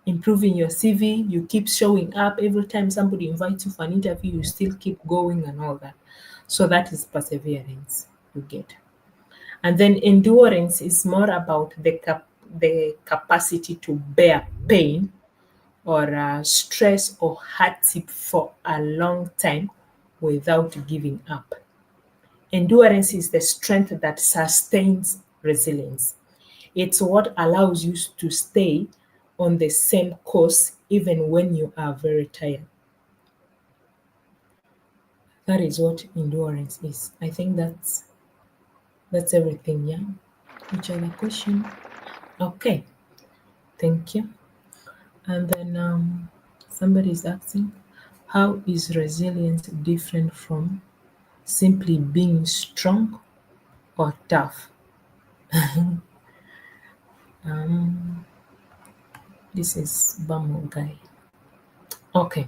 improving your CV, you keep showing up every time somebody invites you for an interview, you still keep going and all that. So that is perseverance you get. And then endurance is more about the capacity to bear pain or stress or hardship for a long time without giving up. Endurance is the strength that sustains resilience. It's what allows you to stay on the same course even when you are very tired. That is what endurance is. I think that's That's everything, yeah? Which other question? Okay, thank you. And then somebody is asking, how is resilience different from simply being strong or tough? This is Bamo guy. Okay,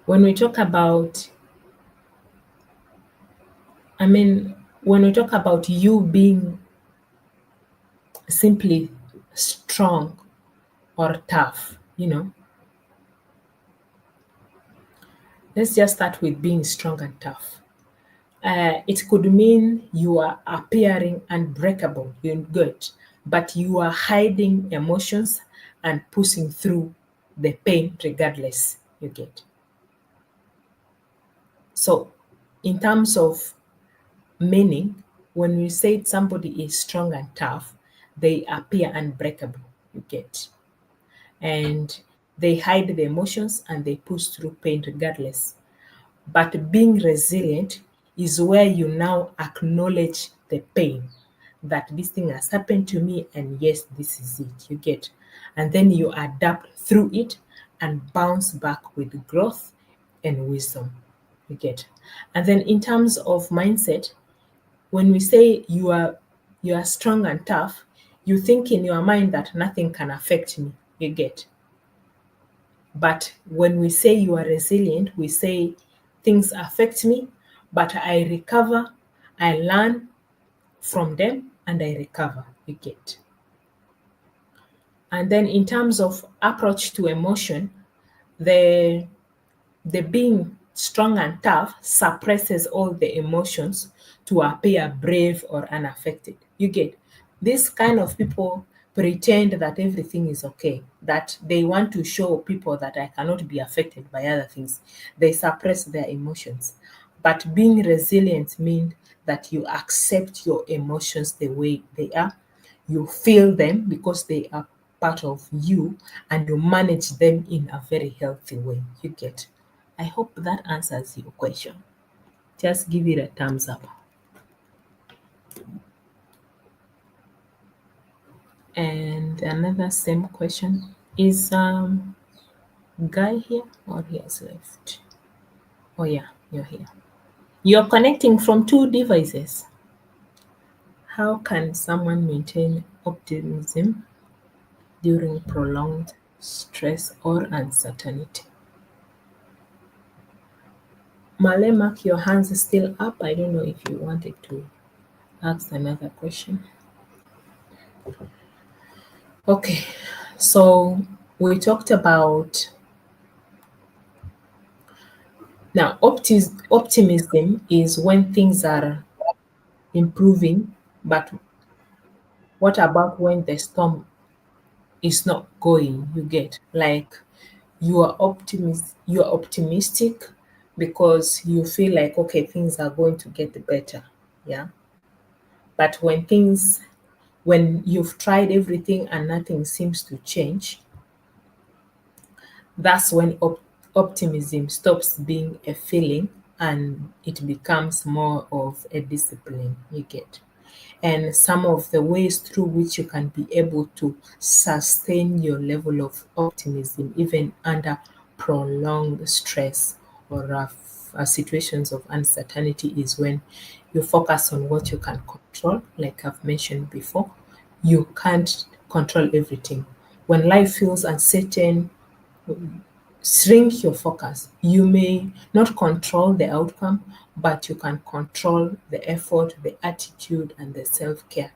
when we talk about, I mean, when we talk about you being simply strong or tough, let's just start with being strong and tough. It could mean you are appearing unbreakable, you're good, but you are hiding emotions and pushing through the pain regardless, you get. So, in terms of meaning, when we say somebody is strong and tough, they appear unbreakable, you get. And they hide the emotions and they push through pain regardless. But being resilient is where you now acknowledge the pain that this thing has happened to me, and yes, this is it, you get. And then you adapt through it and bounce back with growth and wisdom, you get. And then in terms of mindset, when we say you are strong and tough, you think in your mind that nothing can affect me, you get. But when we say you are resilient, we say things affect me, but I recover, I learn from them, and I recover. You get. And then in terms of approach to emotion, the the being strong and tough suppresses all the emotions to appear brave or unaffected. You get. This kind of people pretend that everything is okay, that they want to show people that I cannot be affected by other things. They suppress their emotions. But being resilient means that you accept your emotions the way they are. You feel them because they are part of you, and you manage them in a very healthy way. You get. I hope that answers your question. Just give it a thumbs up. And another same question is Guy here or he has left? Oh yeah, you're here. You're connecting from two devices. How can someone maintain optimism during prolonged stress or uncertainty? Malemak, your hands are still up. I don't know if you wanted to ask another question. Okay, so we talked about now optimism is when things are improving, but what about when the storm is not going? You get, like, you are optimistic because you feel like, okay, things are going to get better. Yeah. But when you've tried everything and nothing seems to change, that's when optimism stops being a feeling and it becomes more of a discipline, you get. And some of the ways through which you can be able to sustain your level of optimism even under prolonged stress or situations of uncertainty is when you focus on what you can control. Like I've mentioned before, you can't control everything. When life feels uncertain, shrink your focus. You may not control the outcome, but you can control the effort, the attitude, and the self care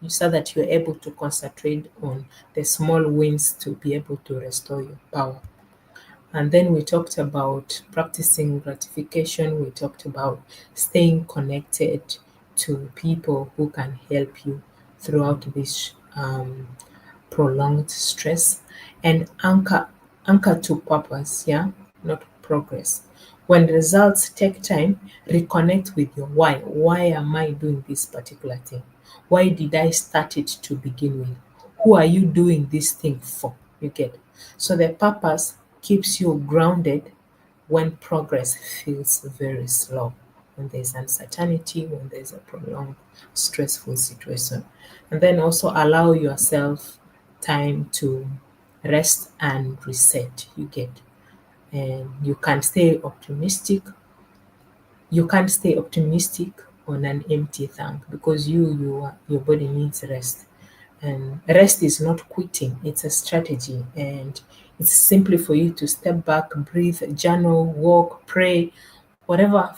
so that you're able to concentrate on the small wins to be able to restore your power. And then we talked about practicing gratification. We talked about staying connected to people who can help you throughout this prolonged stress, and anchor to purpose, yeah, not progress. When results take time, reconnect with your why. Why am I doing this particular thing? Why did I start it to begin with? Who are you doing this thing for? You get. So the purpose keeps you grounded when progress feels very slow, when there's uncertainty, when there's a prolonged stressful situation. And then also allow yourself time to rest and reset. You get, and you can't stay optimistic on an empty tank, because your body needs rest. And rest is not quitting, it's a strategy. And it's simply for you to step back, breathe, journal, walk, pray, whatever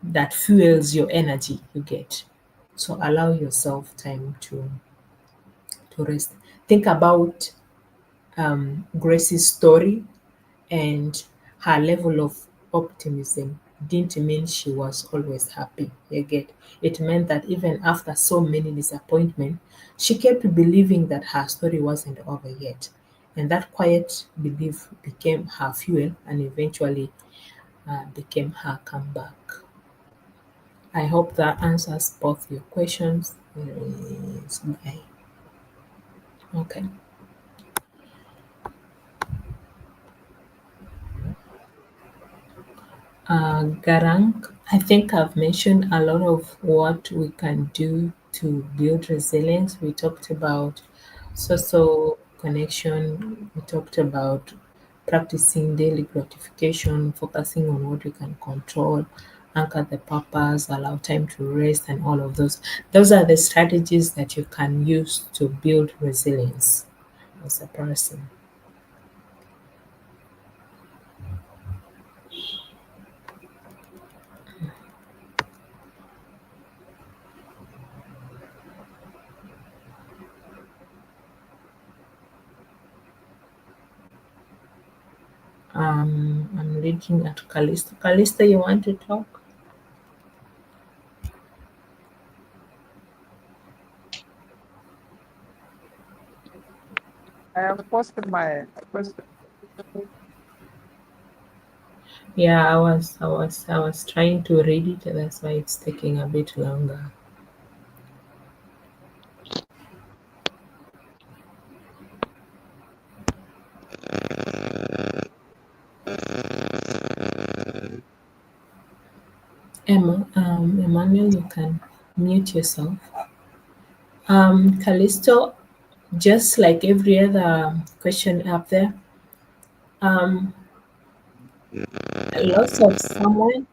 that fuels your energy, you get. So allow yourself time to rest. Think about Grace's story, and her level of optimism didn't mean she was always happy. You get, it meant that even after so many disappointments, she kept believing that her story wasn't over yet. And that quiet belief became her fuel and eventually became her comeback. I hope that answers both your questions. Yes, okay. Okay. Garang, I think I've mentioned a lot of what we can do to build resilience. We talked about social connection, we talked about practicing daily gratification, focusing on what we can control, anchor the purpose, allow time to rest, and all of those. Those are the strategies that you can use to build resilience as a person. I'm looking at Calista. Calista, you want to talk? I have posted my question. Yeah, I was trying to read it. That's why it's taking a bit longer. Emmanuel, you can mute yourself. Callisto, just like every other question up there, um, loss of someone,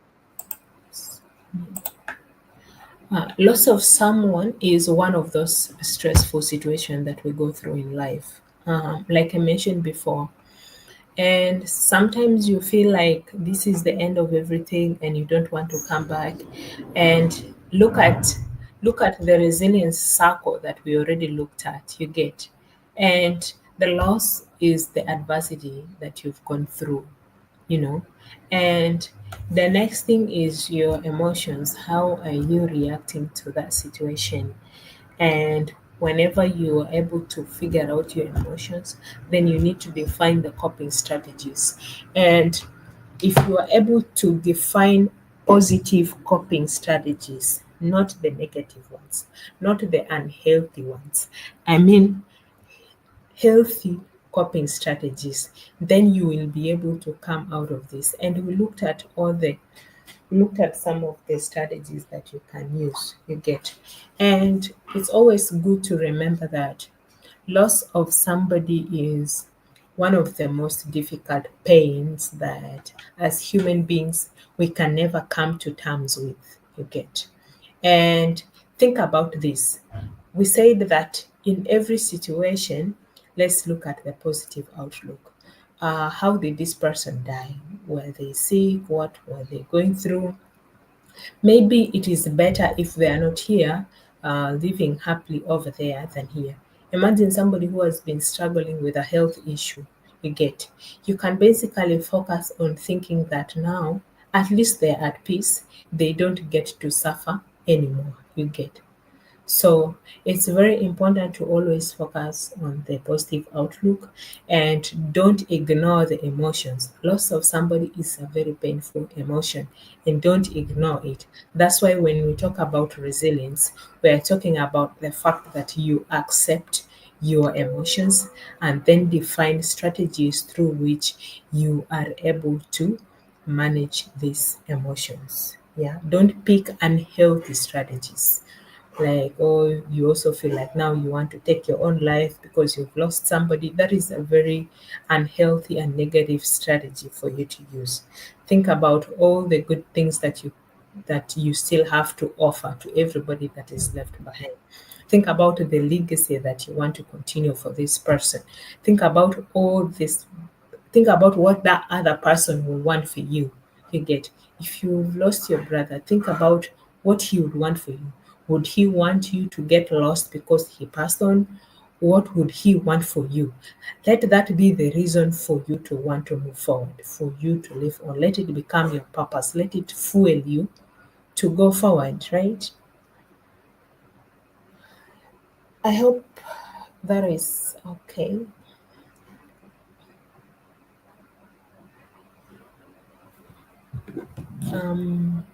loss of someone is one of those stressful situations that we go through in life. Like I mentioned before, and sometimes you feel like this is the end of everything and you don't want to come back. And look at the resilience circle that we already looked at, you get. And the loss is the adversity that you've gone through, you know. And the next thing is your emotions. How are you reacting to that situation? And whenever you are able to figure out your emotions, then you need to define the coping strategies. And if you are able to define positive coping strategies, not the negative ones, not the unhealthy ones, I mean healthy coping strategies, then you will be able to come out of this. And we looked at some of the strategies that you can use, you get. And it's always good to remember that loss of somebody is one of the most difficult pains that as human beings we can never come to terms with, you get. And think about this. We said that in every situation, let's look at the positive outlook. How did this person die? Were they sick? What were they going through? Maybe it is better if they are not here, living happily over there than here. Imagine somebody who has been struggling with a health issue. You get, you can basically focus on thinking that now at least they're at peace. They don't get to suffer anymore. You get. So it's very important to always focus on the positive outlook and don't ignore the emotions. Loss of somebody is a very painful emotion and don't ignore it. That's why when we talk about resilience, we are talking about the fact that you accept your emotions and then define strategies through which you are able to manage these emotions. Yeah, don't pick unhealthy strategies. Like, or you also feel like now you want to take your own life because you've lost somebody. That is a very unhealthy and negative strategy for you to use. Think about all the good things that you still have to offer to everybody that is left behind. Think about the legacy that you want to continue for this person. Think about all this. Think about what that other person will want for you. You get, if you've lost your brother, think about what he would want for you. Would he want you to get lost because he passed on? What would he want for you? Let that be the reason for you to want to move forward, for you to live on. Let it become your purpose. Let it fuel you to go forward, right? I hope that is okay. Um,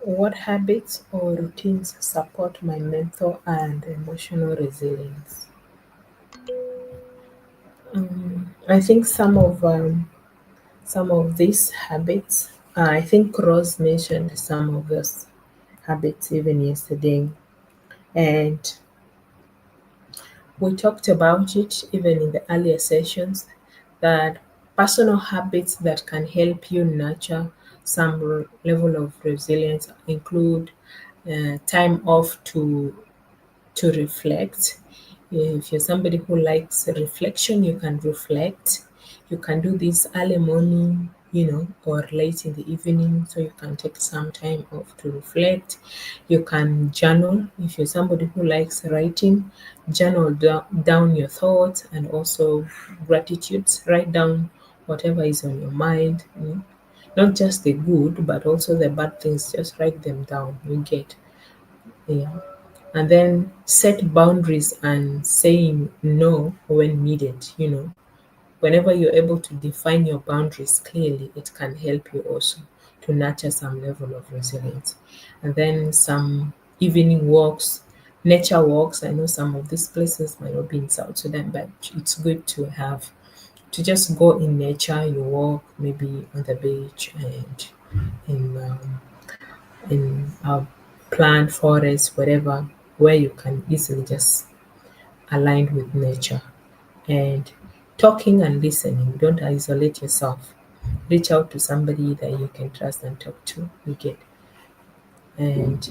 what habits or routines support my mental and emotional resilience? I think some of these habits. I think Rose mentioned some of those habits even yesterday, and we talked about it even in the earlier sessions, that personal habits that can help you nurture some level of resilience include time off to reflect. If you're somebody who likes reflection, you can reflect. You can do this early morning, or late in the evening, so you can take some time off to reflect. You can journal. If you're somebody who likes writing, journal down your thoughts and also gratitudes. Write down whatever is on your mind. Not just the good, but also the bad things. Just write them down. You get, yeah. And then set boundaries and saying no when needed. Whenever you're able to define your boundaries clearly, it can help you also to nurture some level of resilience. And then some evening walks, nature walks. I know some of these places might not be in South Sudan, but it's good to have to just go in nature. You walk maybe on the beach and in a plant forest, whatever, where you can easily just align with nature. And talking and listening, don't isolate yourself. Reach out to somebody that you can trust and talk to. You get, and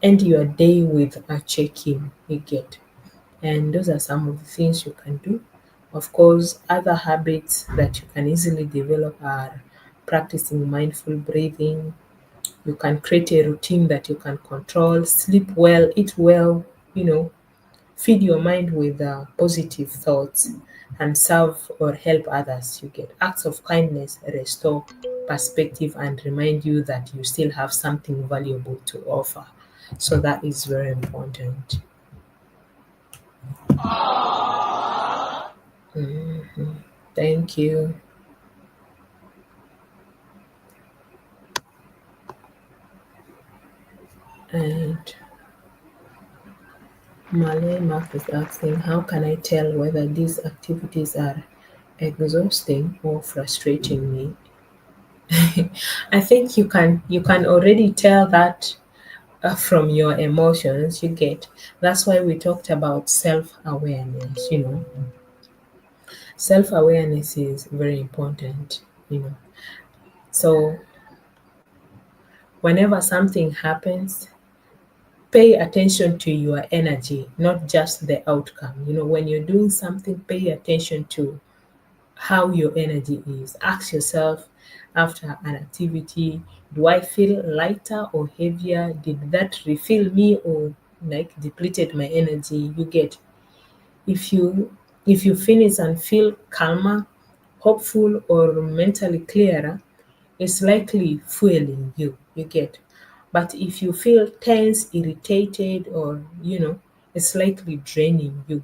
end your day with a check-in. You get, and those are some of the things you can do. Of course, other habits that you can easily develop are practicing mindful breathing. You can create a routine that you can control, sleep well, eat well, you know, feed your mind with positive thoughts and serve or help others. You get, acts of kindness restore perspective and remind you that you still have something valuable to offer. So that is very important. Thank you. And Malay Mark is asking, how can I tell whether these activities are exhausting or frustrating me? I think you can already tell that from your emotions you get. That's why we talked about self-awareness. Self-awareness is very important. So whenever something happens, pay attention to your energy, not just the outcome. When you're doing something, pay attention to how your energy is. Ask yourself after an activity, do I feel lighter or heavier? Did that refill me or like depleted my energy? You get, if you finish and feel calmer, hopeful or mentally clearer, it's likely fueling you. You get. But if you feel tense, irritated, or it's likely draining you.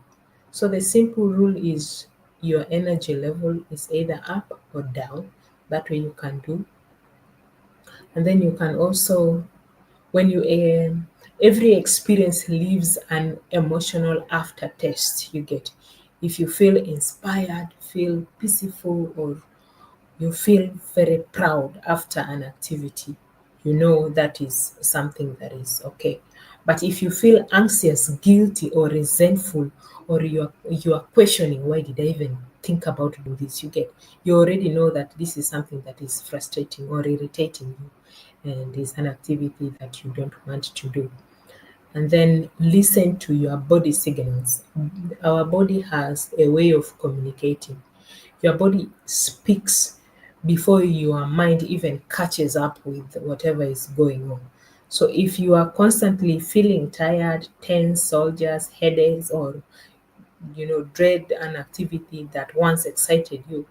So the simple rule is your energy level is either up or down. That way you can do. And then you can also, when you every experience leaves an emotional aftertaste. You get, if you feel inspired, feel peaceful, or you feel very proud after an activity, you know that is something that is okay. But if you feel anxious, guilty, or resentful, or you are questioning, why did I even think about doing this, you get, you already know that this is something that is frustrating or irritating you, and is an activity that you don't want to do. And then listen to your body signals. Our body has a way of communicating. Your body speaks before your mind even catches up with whatever is going on. So if you are constantly feeling tired, tense, soldiers, headaches, or dread an activity that once excited you,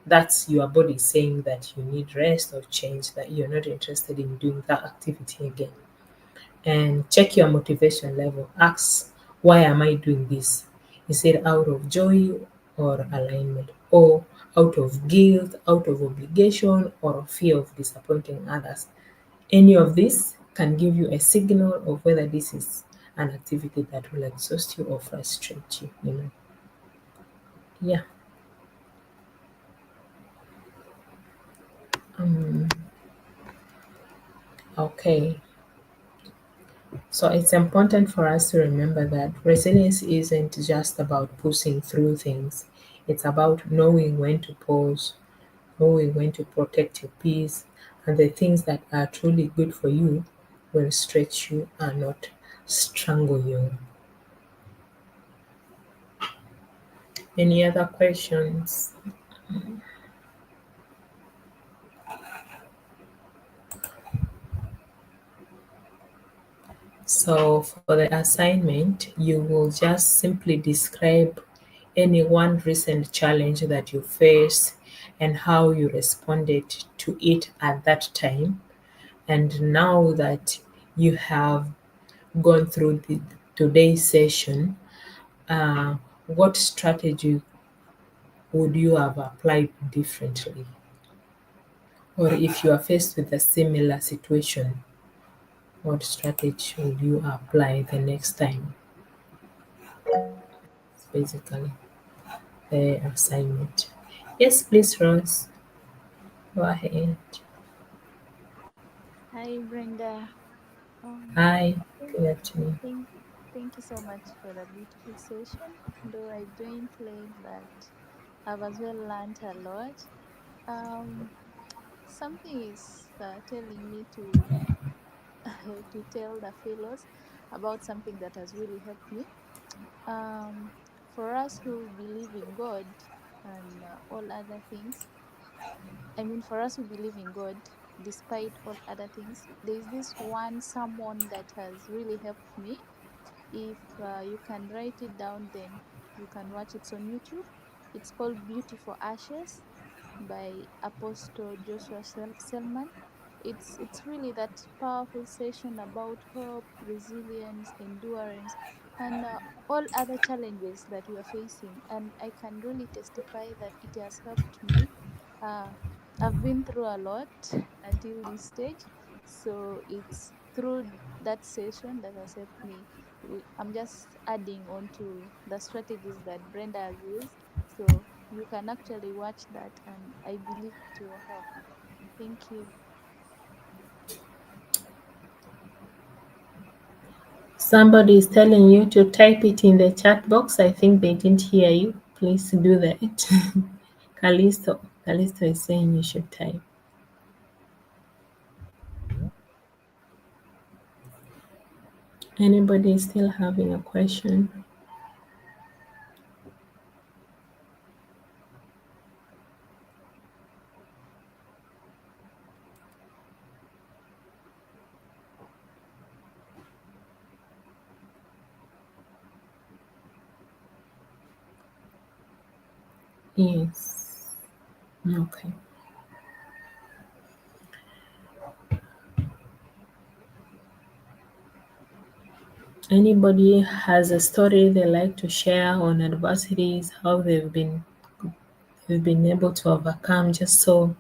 that's your body saying that you need rest or change, that you're not interested in doing that activity again. And check your motivation level. Ask, why am I doing this? Is it out of joy or alignment, or out of guilt, out of obligation, or fear of disappointing others? Any of this can give you a signal of whether this is an activity that will exhaust you or frustrate you. Yeah. Um, okay. So it's important for us to remember that resilience isn't just about pushing through things. It's about knowing when to pause, knowing when to protect your peace, and the things that are truly good for you will stretch you and not strangle you. Any other questions? So for the assignment, you will just simply describe any one recent challenge that you faced and how you responded to it at that time. And now that you have gone through today's session, what strategy would you have applied differently? Or if you are faced with a similar situation, what strategy would you apply the next time? Basically, the assignment. Yes, please, Rose. Go ahead. Hi, Brenda. Um, Hi, thank, good afternoon. thank, thank you so much for the beautiful session. Though I joined late, but I've as well learned a lot. Um, Something is telling me to to tell the fellows about something that has really helped me. Um, for us who believe in God and all other things, I mean, for us who believe in God, despite all other things, there's this one someone that has really helped me. If you can write it down, then you can watch it on YouTube. It's called Beautiful Ashes by Apostle Joshua Selman. It's really that powerful session about hope, resilience, endurance, and all other challenges that we are facing. And I can really testify that it has helped me. Uh, I've been through a lot until this stage, so it's through that session that has helped me. I'm just adding on to the strategies that Brenda has used, so you can actually watch that, and I believe it will help. Thank you. Somebody is telling you to type it in the chat box. I think they didn't hear you. Please do that. Callisto is saying you should type. Anybody still having a question? Yes. Okay. Anybody has a story they like to share on adversities, how they've been able to overcome, just so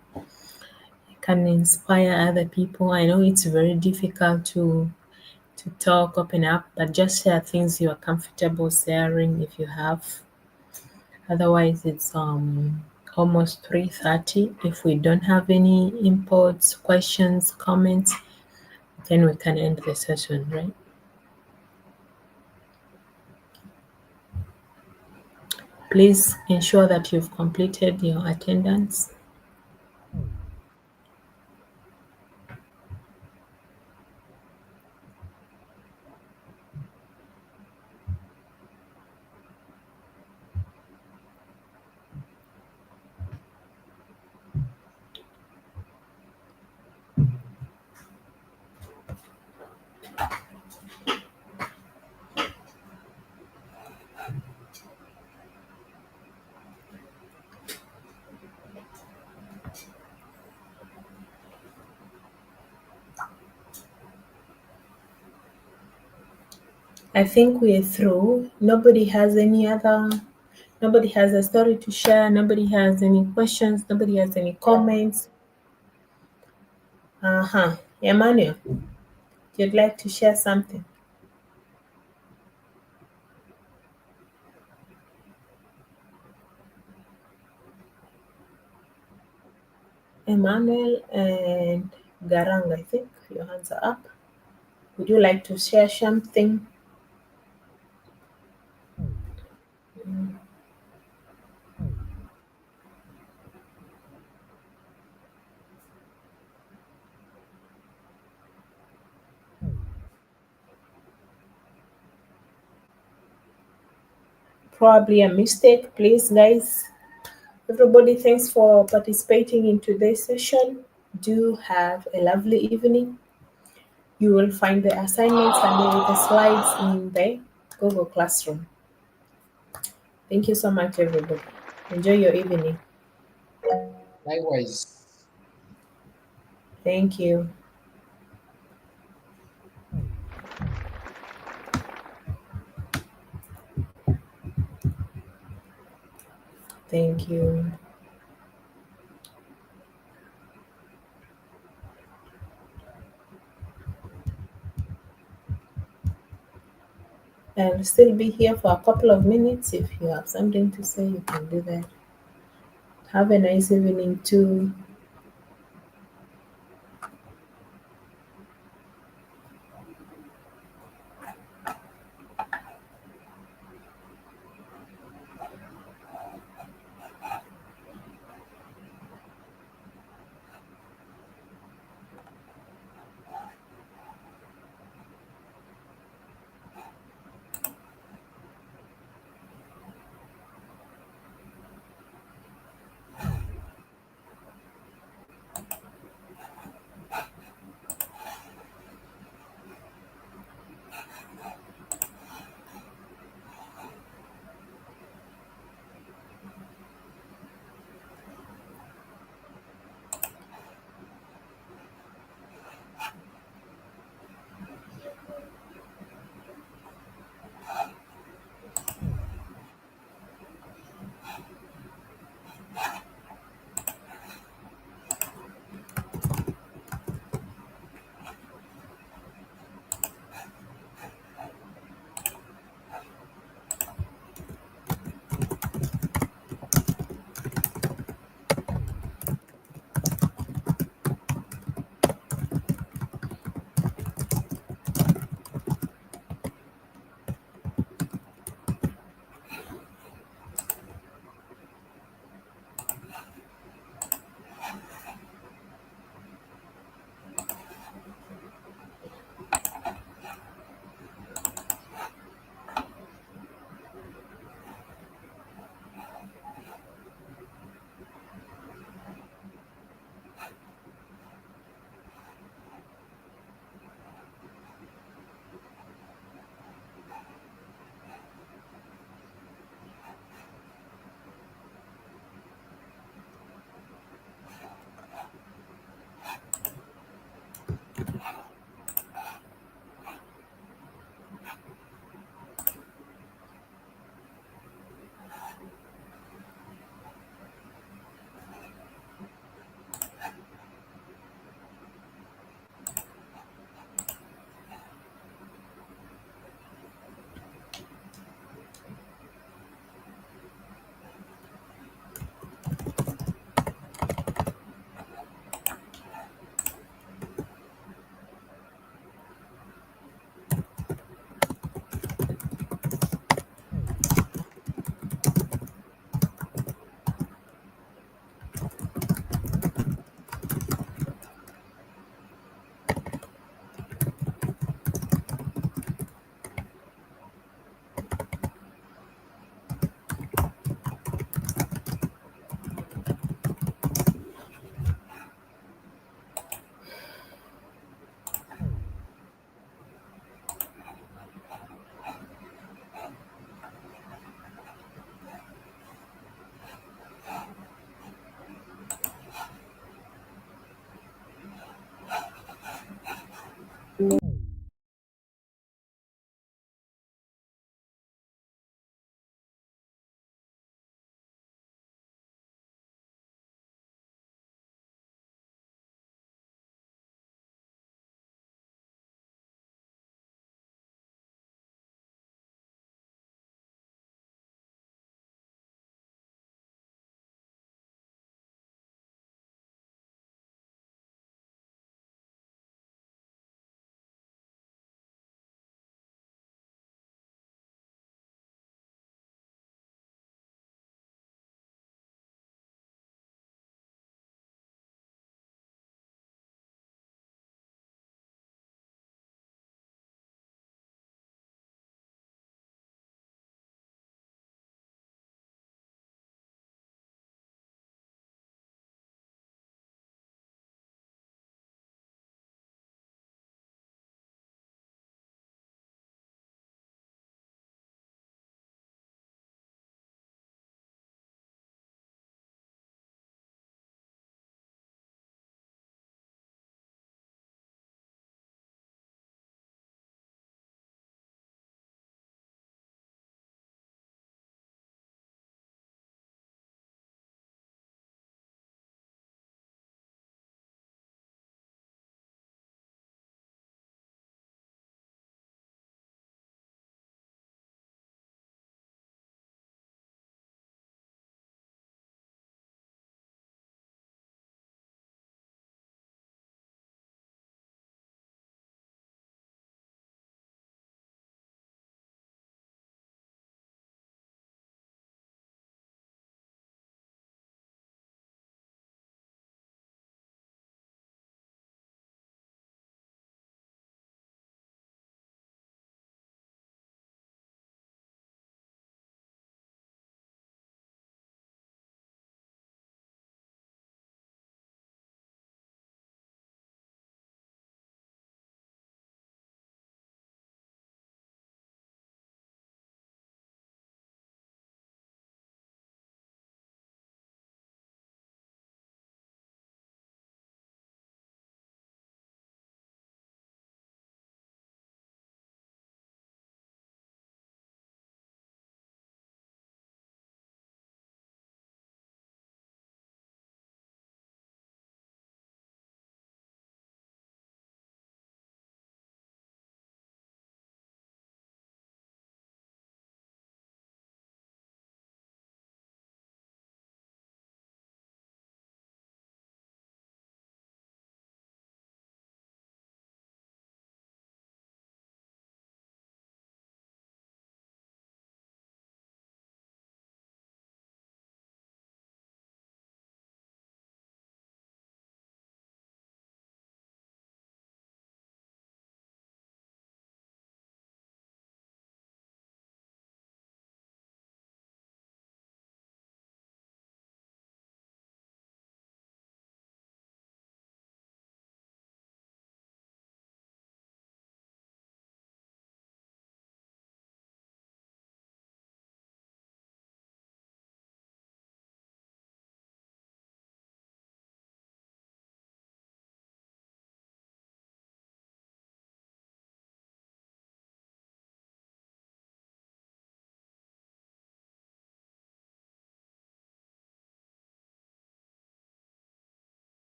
can inspire other people. I know it's very difficult to talk, open up, but just share things you are comfortable sharing if you have. Otherwise, it's almost 3:30. If we don't have any inputs, questions, comments, then we can end the session, right? Please ensure that you've completed your attendance. I think we're through. Nobody has a story to share. Nobody has any questions. Nobody has any comments. Uh-huh. Emmanuel, you'd like to share something? Emmanuel and Garang, I think your hands are up. Would you like to share something? Probably a mistake. Please, guys. Everybody, thanks for participating in today's session. Do have a lovely evening. You will find the assignments and the slides in the Google Classroom. Thank you so much, everybody. Enjoy your evening. Likewise. Thank you. Thank you. I'll still be here for a couple of minutes. If you have something to say, you can do that. Have a nice evening too.